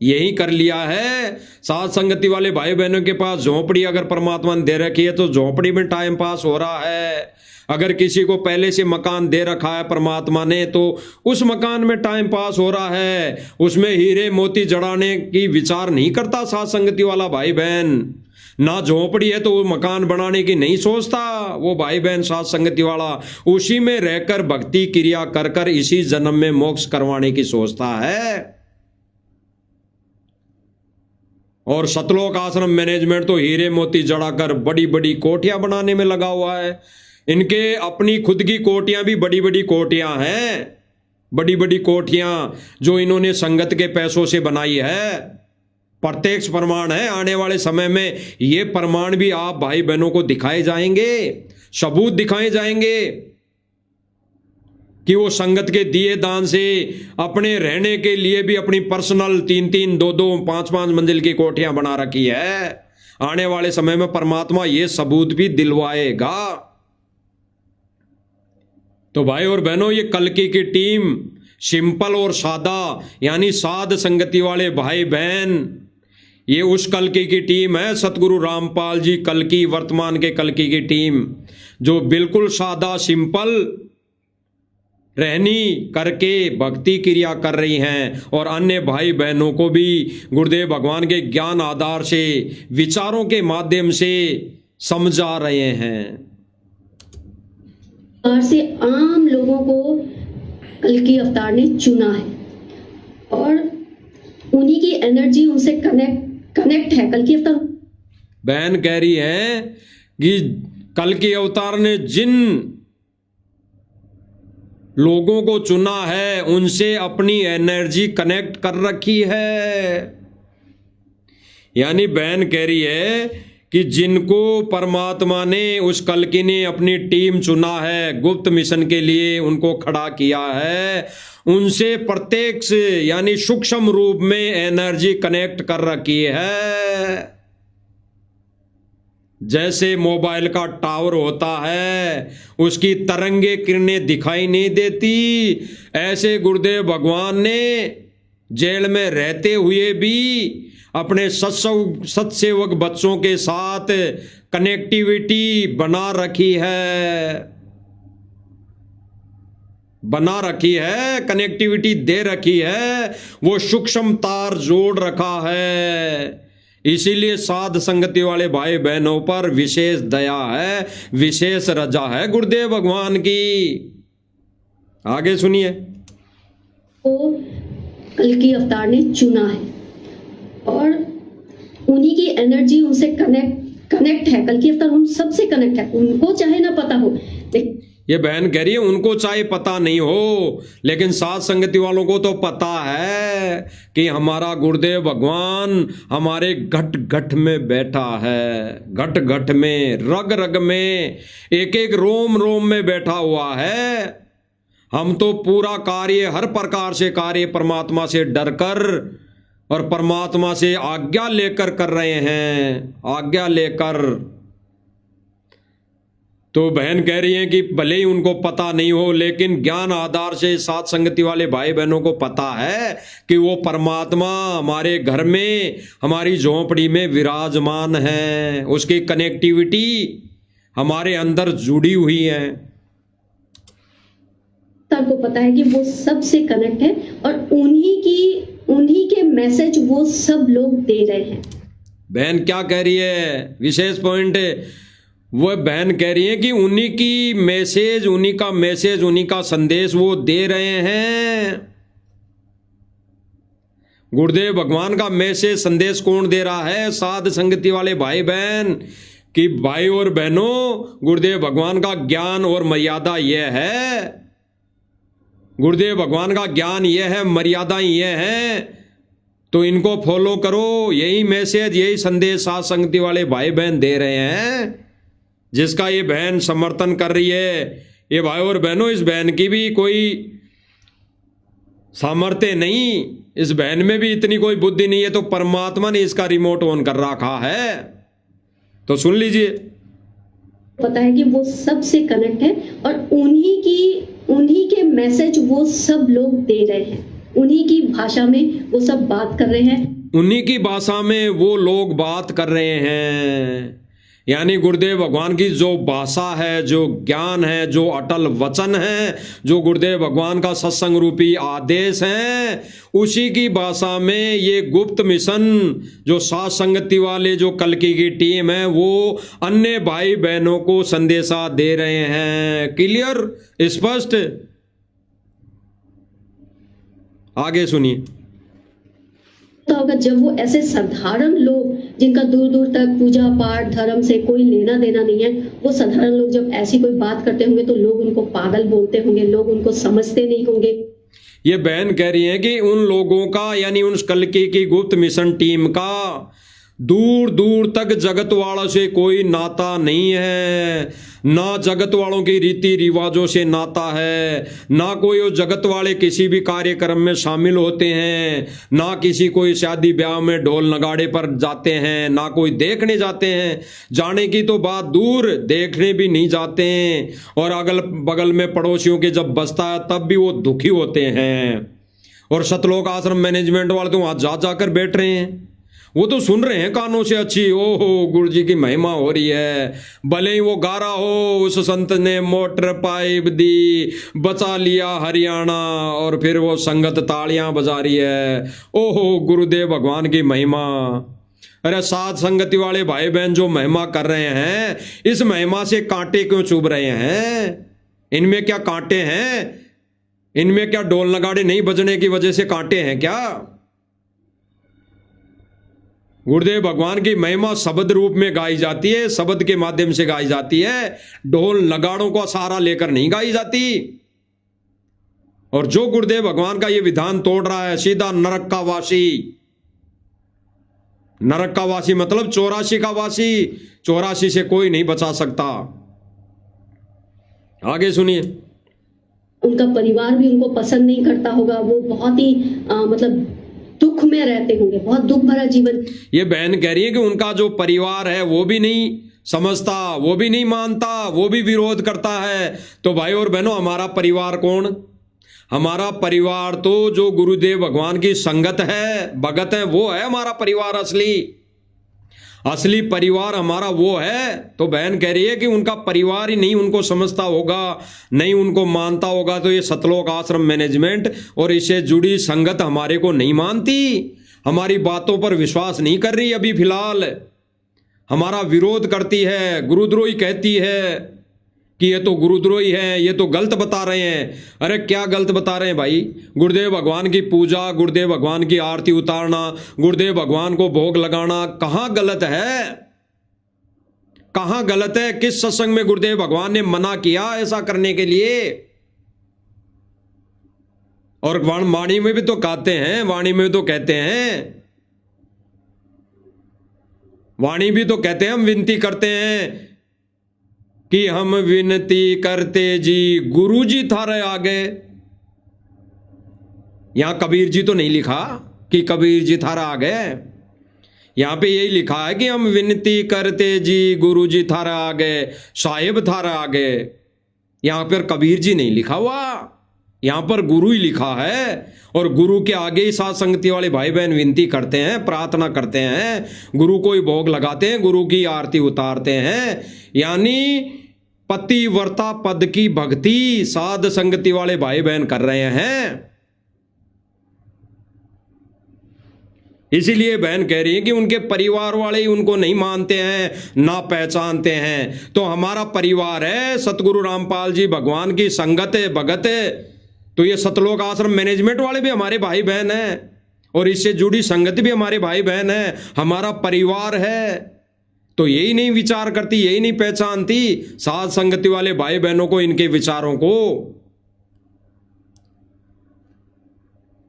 Speaker 1: यही कर लिया है। साथ संगति वाले भाई बहनों के पास झोंपड़ी अगर परमात्मा ने दे रखी है तो झोंपड़ी में टाइम पास हो रहा है। अगर किसी को पहले से मकान दे रखा है परमात्मा ने तो उस मकान में टाइम पास हो रहा है, उसमें हीरे मोती जड़ाने की विचार नहीं करता साथ संगति वाला भाई बहन। ना झोंपड़ी है तो वो मकान बनाने की नहीं सोचता वो भाई बहन साथ संगति वाला, उसी में रहकर भक्ति क्रिया कर कर इसी जन्म में मोक्ष करवाने की सोचता है। और सतलोक आश्रम मैनेजमेंट तो हीरे मोती जड़ाकर बड़ी बड़ी कोठियां बनाने में लगा हुआ है। इनके अपनी खुद की कोठियां भी बड़ी बड़ी कोठियां हैं, बड़ी बड़ी कोठियां जो इन्होंने संगत के पैसों से बनाई है। प्रत्यक्ष प्रमाण है, आने वाले समय में ये प्रमाण भी आप भाई बहनों को दिखाए जाएंगे, सबूत दिखाए जाएंगे कि वो संगत के दिए दान से अपने रहने के लिए भी अपनी पर्सनल 3-3, 2-2, 5-5 मंजिल की कोठियां बना रखी है। आने वाले समय में परमात्मा ये सबूत भी दिलवाएगा। तो भाई और बहनों, ये कल्कि की टीम सिंपल और सादा यानी साध संगति वाले भाई बहन, ये उस कल्कि की टीम है, सतगुरु रामपाल जी कल्कि, वर्तमान के कल्कि की टीम, जो बिल्कुल सादा सिंपल रहनी करके भक्ति क्रिया कर रही हैं और अन्य भाई बहनों को भी गुरुदेव भगवान के ज्ञान आधार से विचारों के माध्यम से समझा रहे हैं।
Speaker 7: और से आम लोगों को कल्कि अवतार ने चुना है और उन्हीं की एनर्जी उनसे कनेक्ट है। कल्कि अवतार
Speaker 1: बहन कह रही है कि कल्कि अवतार ने जिन लोगों को चुना है उनसे अपनी एनर्जी कनेक्ट कर रखी है। यानी बहन कह रही है कि जिनको परमात्मा ने उस कल्कि ने अपनी टीम चुना है, गुप्त मिशन के लिए उनको खड़ा किया है, उनसे प्रत्यक्ष यानी सूक्ष्म रूप में एनर्जी कनेक्ट कर रखी है। जैसे मोबाइल का टावर होता है, उसकी तरंगे किरणें दिखाई नहीं देती, ऐसे गुरुदेव भगवान ने जेल में रहते हुए भी अपने सत्सेवक बच्चों के साथ कनेक्टिविटी बना रखी है, कनेक्टिविटी दे रखी है, वो सूक्ष्म तार जोड़ रखा है। इसीलिए साध संगति वाले भाई बहनों पर विशेष दया है, विशेष रजा है गुरुदेव भगवान की। आगे सुनिए।
Speaker 7: को कल्कि अवतार ने चुना है और उन्हीं की एनर्जी उनसे कनेक्ट है। कल्कि अवतार उन सबसे कनेक्ट है, उनको चाहे ना पता हो।
Speaker 1: ये बहन कह रही है उनको चाहे पता नहीं हो, लेकिन साध संगति वालों को तो पता है कि हमारा गुरुदेव भगवान हमारे घट घट में बैठा है, घट घट में, रग रग में, एक एक रोम रोम में बैठा हुआ है। हम तो पूरा कार्य, हर प्रकार से कार्य परमात्मा से डरकर और परमात्मा से आज्ञा लेकर कर रहे हैं, आज्ञा लेकर। तो बहन कह रही है कि भले ही उनको पता नहीं हो, लेकिन ज्ञान आधार से साथ संगति वाले भाई बहनों को पता है कि वो परमात्मा हमारे घर में, हमारी झोंपड़ी में विराजमान है, उसकी कनेक्टिविटी हमारे अंदर जुड़ी हुई है।
Speaker 7: सबको पता है कि वो सबसे कनेक्ट है और उन्हीं के मैसेज वो सब लोग दे रहे हैं।
Speaker 1: बहन क्या कह रही है, विशेष पॉइंट है। वो बहन कह रही है कि उन्हीं की मैसेज, उन्हीं का मैसेज, उन्हीं का संदेश वो दे रहे हैं। गुरुदेव भगवान का मैसेज, संदेश कौन दे रहा है? साध संगति वाले भाई बहन। कि भाई और बहनों, गुरुदेव भगवान का ज्ञान और मर्यादा यह है, गुरुदेव भगवान का ज्ञान यह है, मर्यादाएं यह हैं, तो इनको फॉलो करो। यही मैसेज, यही संदेश साध संगति वाले भाई बहन दे रहे हैं, जिसका ये बहन समर्थन कर रही है। ये भाई और बहनों, इस बहन की भी कोई सामर्थ्य नहीं, इस बहन में भी इतनी कोई बुद्धि नहीं है, तो परमात्मा ने इसका रिमोट ऑन कर रखा है। तो सुन लीजिए।
Speaker 7: पता है कि वो सबसे कनेक्ट है और उन्हीं के मैसेज वो सब लोग दे रहे हैं, उन्हीं की भाषा में वो सब बात कर रहे हैं,
Speaker 1: उन्हीं की भाषा में वो लोग बात कर रहे हैं। यानी गुरुदेव भगवान की जो भाषा है, जो ज्ञान है, जो अटल वचन है, जो गुरुदेव भगवान का सत्संग रूपी आदेश है, उसी की भाषा में ये गुप्त मिशन, जो साथ संगति वाले, जो कल्कि की टीम है, वो अन्य भाई बहनों को संदेशा दे रहे हैं। क्लियर, स्पष्ट। आगे सुनिए।
Speaker 7: होगा जब वो ऐसे साधारण लोग, जिनका दूर दूर तक पूजा पाठ धर्म से कोई लेना देना नहीं है, वो साधारण लोग जब ऐसी कोई बात करते होंगे तो लोग उनको पागल बोलते होंगे, लोग उनको समझते नहीं होंगे।
Speaker 1: ये बहन कह रही है कि उन लोगों का, यानी उन कल्कि की गुप्त मिशन टीम का दूर दूर तक जगत वालों से कोई नाता नहीं है, ना जगत वालों की रीति रिवाजों से नाता है, ना कोई वो जगत वाले किसी भी कार्यक्रम में शामिल होते हैं, ना किसी कोई शादी ब्याह में ढोल नगाड़े पर जाते हैं, ना कोई देखने जाते हैं। जाने की तो बात दूर, देखने भी नहीं जाते हैं। और अगल बगल में पड़ोसियों के जब बसता है तब भी वो दुखी होते हैं। और सतलोक आश्रम मैनेजमेंट वाले तो वहां जा जाकर बैठ रहे हैं, वो तो सुन रहे हैं कानों से, अच्छी ओहो गुरु जी की महिमा हो रही है। भले ही वो गा रहा हो, उस संत ने मोटर पाइप दी, बचा लिया हरियाणा, और फिर वो संगत तालियां बजा रही है, ओहो गुरुदेव भगवान की महिमा। अरे साध संगति वाले भाई बहन जो महिमा कर रहे हैं, इस महिमा से कांटे क्यों चुभ रहे हैं? इनमें क्या कांटे हैं? इनमें क्या ढोल नगाड़े नहीं बजने की वजह से कांटे हैं क्या? गुरुदेव भगवान की महिमा शब्द रूप में गाई जाती है, शब्द के माध्यम से गाई जाती है, ढोल नगाड़ों का सहारा लेकर नहीं गाई जाती। और जो गुरुदेव भगवान का ये विधान तोड़ रहा है, सीधा नरक का वासी, नरक का वासी मतलब 84 का वासी, 84 से कोई नहीं बचा सकता। आगे सुनिए।
Speaker 7: उनका परिवार भी उनको पसंद नहीं करता होगा, वो बहुत ही मतलब दुख में रहते होंगे, बहुत दुख भरा जीवन।
Speaker 1: ये बहन कह रही है कि उनका जो परिवार है वो भी नहीं समझता, वो भी नहीं मानता, वो भी विरोध करता है। तो भाई और बहनों, हमारा परिवार कौन? हमारा परिवार तो जो गुरुदेव भगवान की संगत है, भगत है, वो है हमारा परिवार। असली परिवार हमारा वो है। तो बहन कह रही है कि उनका परिवार ही नहीं उनको समझता होगा, नहीं उनको मानता होगा, तो ये सतलोक आश्रम मैनेजमेंट और इससे जुड़ी संगत हमारे को नहीं मानती, हमारी बातों पर विश्वास नहीं कर रही, अभी फिलहाल हमारा विरोध करती है, गुरुद्रोही कहती है कि ये तो गुरुद्रोही है, ये तो गलत बता रहे हैं। अरे क्या गलत बता रहे हैं भाई? गुरुदेव भगवान की पूजा, गुरुदेव भगवान की आरती उतारना, गुरुदेव भगवान को भोग लगाना कहाँ गलत है? कहाँ गलत है? किस सत्संग में गुरुदेव भगवान ने मना किया ऐसा करने के लिए? और वाणी में भी तो कहते हैं, वाणी में तो कहते हैं, वाणी भी तो कहते हैं, हम विनती करते हैं कि हम विनती करते जी गुरु जी थारे आगे। यहां कबीर जी तो नहीं लिखा कि कबीर जी थारा आगे, यहां पे यही लिखा है कि हम विनती करते जी गुरु जी थारा आगे, साहिब थारा आगे। यहां पर कबीर जी नहीं लिखा हुआ, यहां पर गुरु ही लिखा है। और गुरु के आगे ही साथ संगति वाले भाई बहन विनती करते हैं, प्रार्थना करते हैं, गुरु को ही भोग लगाते हैं, गुरु की आरती उतारते हैं। यानी पतिव्रता पद की भक्ति साध संगति वाले भाई बहन कर रहे हैं। इसीलिए बहन कह रही है कि उनके परिवार वाले ही उनको नहीं मानते हैं, ना पहचानते हैं। तो हमारा परिवार है सतगुरु रामपाल जी भगवान की संगत है, भगत है। तो ये सतलोक आश्रम मैनेजमेंट वाले भी हमारे भाई बहन हैं और इससे जुड़ी संगत भी हमारे भाई बहन है, हमारा परिवार है। तो यही नहीं विचार करती, यही नहीं पहचानती साध संगति वाले भाई बहनों को, इनके विचारों को,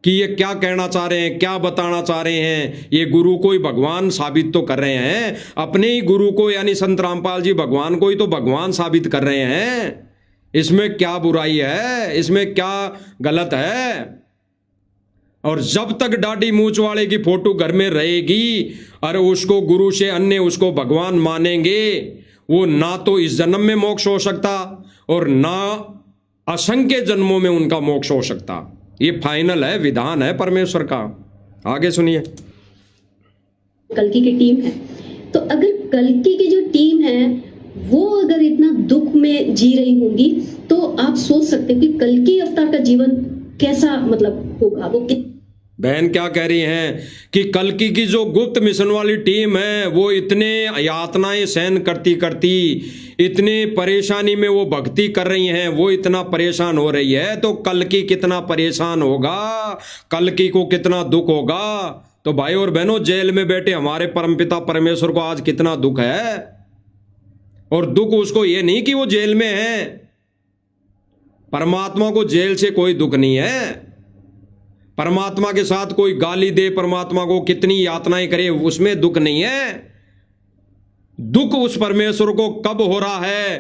Speaker 1: कि ये क्या कहना चाह रहे हैं, क्या बताना चाह रहे हैं। ये गुरु को ही भगवान साबित तो कर रहे हैं, अपने ही गुरु को यानी संत रामपाल जी भगवान को ही तो भगवान साबित कर रहे हैं। इसमें क्या बुराई है, इसमें क्या गलत है? और जब तक दाढ़ी मूंछ वाले की फोटो घर में रहेगी और उसको गुरु से अन्य उसको भगवान मानेंगे, वो ना तो इस जन्म में मोक्ष हो सकता और ना असंख्य जन्मों में उनका मोक्ष हो सकता। ये फाइनल है, विधान है परमेश्वर का। आगे सुनिए।
Speaker 7: कल्कि की टीम है, तो अगर कल्कि की जो टीम है वो अगर इतना दुख में जी रही होगी, तो आप सोच सकते हो कि कल्कि अवतार का जीवन कैसा मतलब होगा। वो
Speaker 1: बहन क्या कह रही हैं कि कल्कि की जो गुप्त मिशन वाली टीम है वो इतने यातनाएं सहन करती करती, इतने परेशानी में वो भक्ति कर रही हैं, वो इतना परेशान हो रही है, तो कल्कि कितना परेशान होगा, कल्कि को कितना दुख होगा। तो भाई और बहनों, जेल में बैठे हमारे परमपिता परमेश्वर को आज कितना दुख है। और दुख उसको ये नहीं कि वो जेल में है, परमात्मा को जेल से कोई दुख नहीं है। परमात्मा के साथ कोई गाली दे, परमात्मा को कितनी यातनाएं करे, उसमें दुख नहीं है। दुख उस परमेश्वर को कब हो रहा है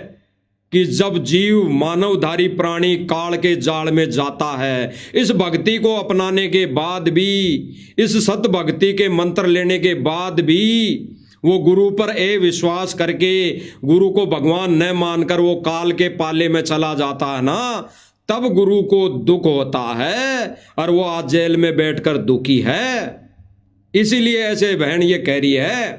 Speaker 1: कि जब जीव मानवधारी प्राणी काल के जाल में जाता है। इस भक्ति को अपनाने के बाद भी, इस सत भक्ति के मंत्र लेने के बाद भी वो गुरु पर विश्वास करके गुरु को भगवान न मानकर वो काल के पाले में चला जाता है ना, तब गुरु को दुख होता है और वो आज जेल में बैठकर दुखी है। इसीलिए ऐसे बहन ये कह रही है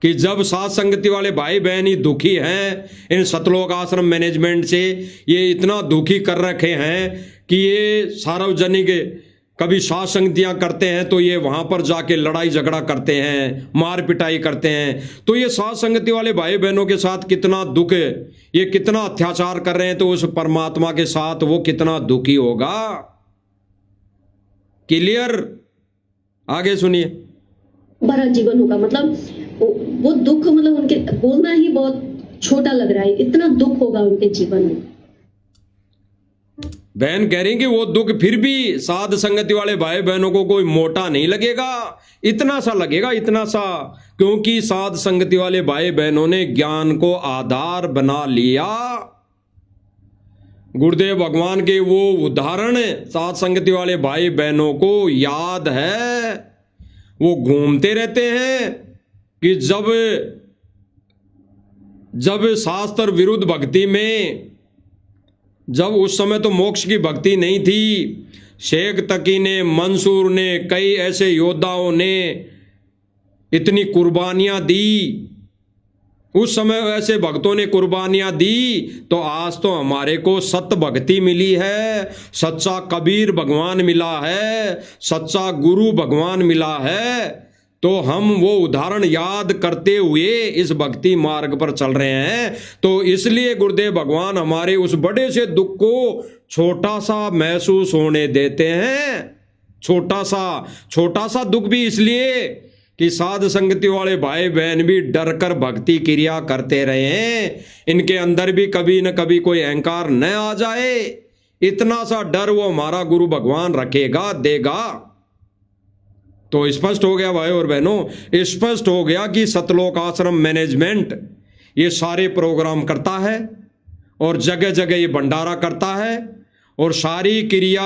Speaker 1: कि जब साथ संगति वाले भाई बहन ही दुखी हैं, इन सतलोक आश्रम मैनेजमेंट से ये इतना दुखी कर रखे हैं कि ये सार्वजनिक कभी साथ संगतियां करते हैं तो ये वहां पर जाके लड़ाई झगड़ा करते हैं, मार पिटाई करते हैं। तो ये साथ संगति वाले भाई बहनों के साथ कितना दुख है, ये कितना अत्याचार कर रहे हैं, तो उस परमात्मा के साथ वो कितना दुखी होगा। क्लियर? आगे सुनिए।
Speaker 7: भरा जीवन होगा, मतलब वो दुख, मतलब उनके बोलना ही बहुत छोटा लग रहा है, इतना दुख होगा उनके जीवन में।
Speaker 1: बहन कह रही कि वो दुख फिर भी साध संगति वाले भाई बहनों को कोई मोटा नहीं लगेगा, इतना सा लगेगा, इतना सा, क्योंकि साध संगति वाले भाई बहनों ने ज्ञान को आधार बना लिया। गुरुदेव भगवान के वो उदाहरण साध संगति वाले भाई बहनों को याद है, वो घूमते रहते हैं कि जब शास्त्र विरुद्ध भक्ति में, जब उस समय तो मोक्ष की भक्ति नहीं थी, शेख तकी ने, मंसूर ने, कई ऐसे योद्धाओं ने इतनी कुर्बानियां दी, उस समय ऐसे भक्तों ने कुर्बानियां दी, तो आज तो हमारे को सत्य भक्ति मिली है, सच्चा कबीर भगवान मिला है, सच्चा गुरु भगवान मिला है। तो हम वो उदाहरण याद करते हुए इस भक्ति मार्ग पर चल रहे हैं। तो इसलिए गुरुदेव भगवान हमारे उस बड़े से दुख को छोटा सा महसूस होने देते हैं। छोटा सा दुख भी इसलिए कि साध संगति वाले भाई बहन भी डर कर भक्ति क्रिया करते रहे हैं, इनके अंदर भी कभी न कभी कोई अहंकार न आ जाए, इतना सा डर वो हमारा गुरु भगवान रखेगा, देगा। तो स्पष्ट हो गया भाई और बहनों, स्पष्ट हो गया कि सतलोक आश्रम मैनेजमेंट ये सारे प्रोग्राम करता है और जगह जगह ये भंडारा करता है और सारी क्रिया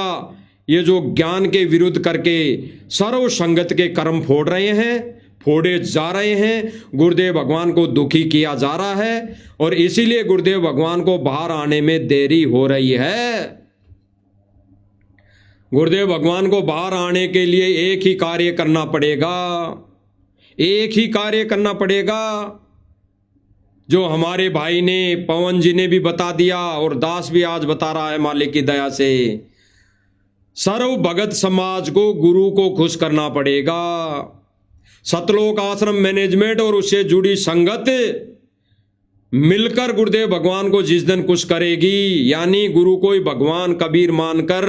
Speaker 1: ये जो ज्ञान के विरुद्ध करके सर्व संगत के कर्म फोड़ रहे हैं, फोड़े जा रहे हैं, गुरुदेव भगवान को दुखी किया जा रहा है और इसीलिए गुरुदेव भगवान को बाहर आने में देरी हो रही है। गुरुदेव भगवान को बाहर आने के लिए एक ही कार्य करना पड़ेगा, एक ही कार्य करना पड़ेगा, जो हमारे भाई ने, पवन जी ने भी बता दिया और दास भी आज बता रहा है मालिक की दया से। सर्व भगत समाज को, गुरु को खुश करना पड़ेगा। सतलोक आश्रम मैनेजमेंट और उससे जुड़ी संगत मिलकर गुरुदेव भगवान को जिस दिन खुश करेगी, यानी गुरु को ही भगवान कबीर मानकर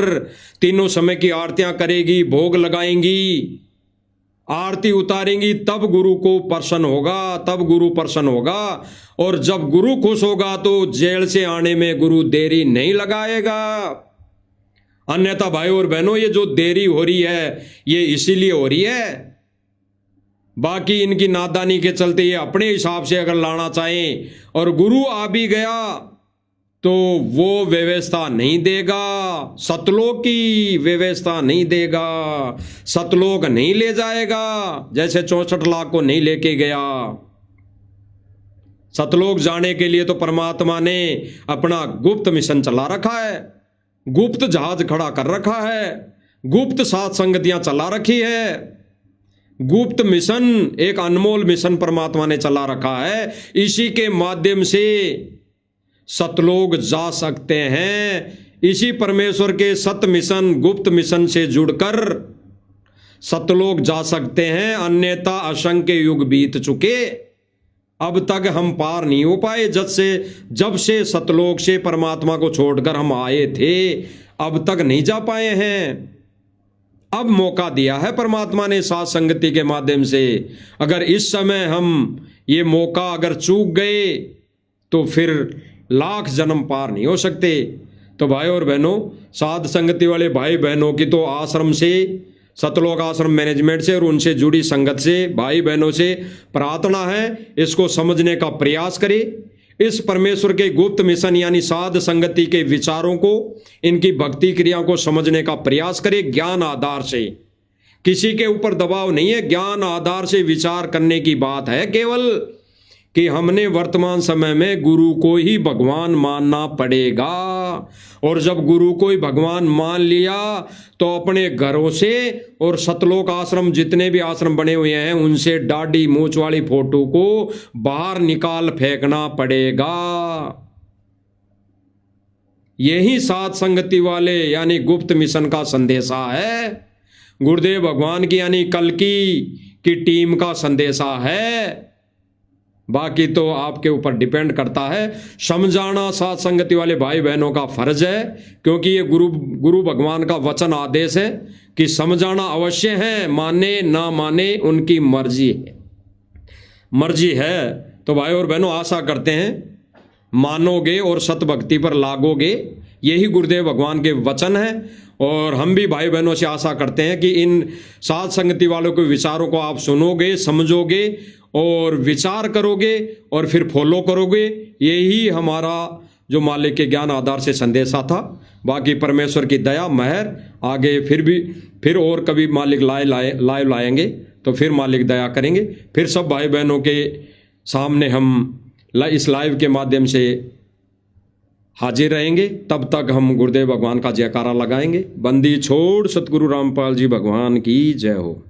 Speaker 1: तीनों समय की आरतियां करेगी, भोग लगाएंगी, आरती उतारेंगी, तब गुरु को प्रसन्न होगा, तब गुरु प्रसन्न होगा। और जब गुरु खुश होगा तो जेल से आने में गुरु देरी नहीं लगाएगा। अन्यथा भाई और बहनों, ये जो देरी हो रही है ये इसीलिए हो रही है, बाकी इनकी नादानी के चलते ये अपने हिसाब से अगर लाना चाहें और गुरु आ भी गया तो वो व्यवस्था नहीं देगा, सतलोक की व्यवस्था नहीं देगा, सतलोक नहीं ले जाएगा, जैसे 64 लाख को नहीं लेके गया। सतलोक जाने के लिए तो परमात्मा ने अपना गुप्त मिशन चला रखा है, गुप्त जहाज खड़ा कर रखा है, गुप्त सात संगतियां चला रखी है, गुप्त मिशन, एक अनमोल मिशन परमात्मा ने चला रखा है। इसी के माध्यम से सतलोक जा सकते हैं, इसी परमेश्वर के सत मिशन, गुप्त मिशन से जुड़कर सतलोक जा सकते हैं। अन्यथा असंख्य युग बीत चुके, अब तक हम पार नहीं हो पाए। जब से सतलोक से परमात्मा को छोड़कर हम आए थे, अब तक नहीं जा पाए हैं। अब मौका दिया है परमात्मा ने साथ संगति के माध्यम से। अगर इस समय हम ये मौका अगर चूक गए तो फिर लाख जन्म पार नहीं हो सकते। तो भाई और बहनों, साध संगति वाले भाई बहनों की तो आश्रम से, सतलोक आश्रम मैनेजमेंट से और उनसे जुड़ी संगत से, भाई बहनों से प्रार्थना है, इसको समझने का प्रयास करें। इस परमेश्वर के गुप्त मिशन यानी साध संगति के विचारों को, इनकी भक्ति क्रियाओं को समझने का प्रयास करें ज्ञान आधार से। किसी के ऊपर दबाव नहीं है, ज्ञान आधार से विचार करने की बात है केवल कि हमने वर्तमान समय में गुरु को ही भगवान मानना पड़ेगा। और जब गुरु को ही भगवान मान लिया तो अपने घरों से और सतलोक आश्रम, जितने भी आश्रम बने हुए हैं, उनसे दाढ़ी मूंछ वाली फोटो को बाहर निकाल फेंकना पड़ेगा। यही सात संगति वाले यानी गुप्त मिशन का संदेशा है, गुरुदेव भगवान की यानी कल्कि की टीम का संदेशा है। बाकी तो आपके ऊपर डिपेंड करता है। समझाना साथ संगति वाले भाई बहनों का फर्ज है, क्योंकि ये गुरु भगवान का वचन आदेश है कि समझाना अवश्य है, माने ना माने उनकी मर्जी है। तो भाई और बहनों, आशा करते हैं मानोगे और सत भक्ति पर लागोगे। यही गुरुदेव भगवान के वचन हैं। और हम भी भाई बहनों से आशा करते हैं कि इन साथ संगति वालों के विचारों को आप सुनोगे, समझोगे और विचार करोगे और फिर फॉलो करोगे। यही हमारा जो मालिक के ज्ञान आधार से संदेशा था। बाकी परमेश्वर की दया महर आगे फिर और कभी मालिक लाइव लाएंगे तो फिर मालिक दया करेंगे। फिर सब भाई बहनों के सामने हम इस लाइव के माध्यम से हाजिर रहेंगे। तब तक हम गुरुदेव भगवान का जयकारा लगाएंगे। बंदी छोड़ सतगुरु रामपाल जी भगवान की जय हो।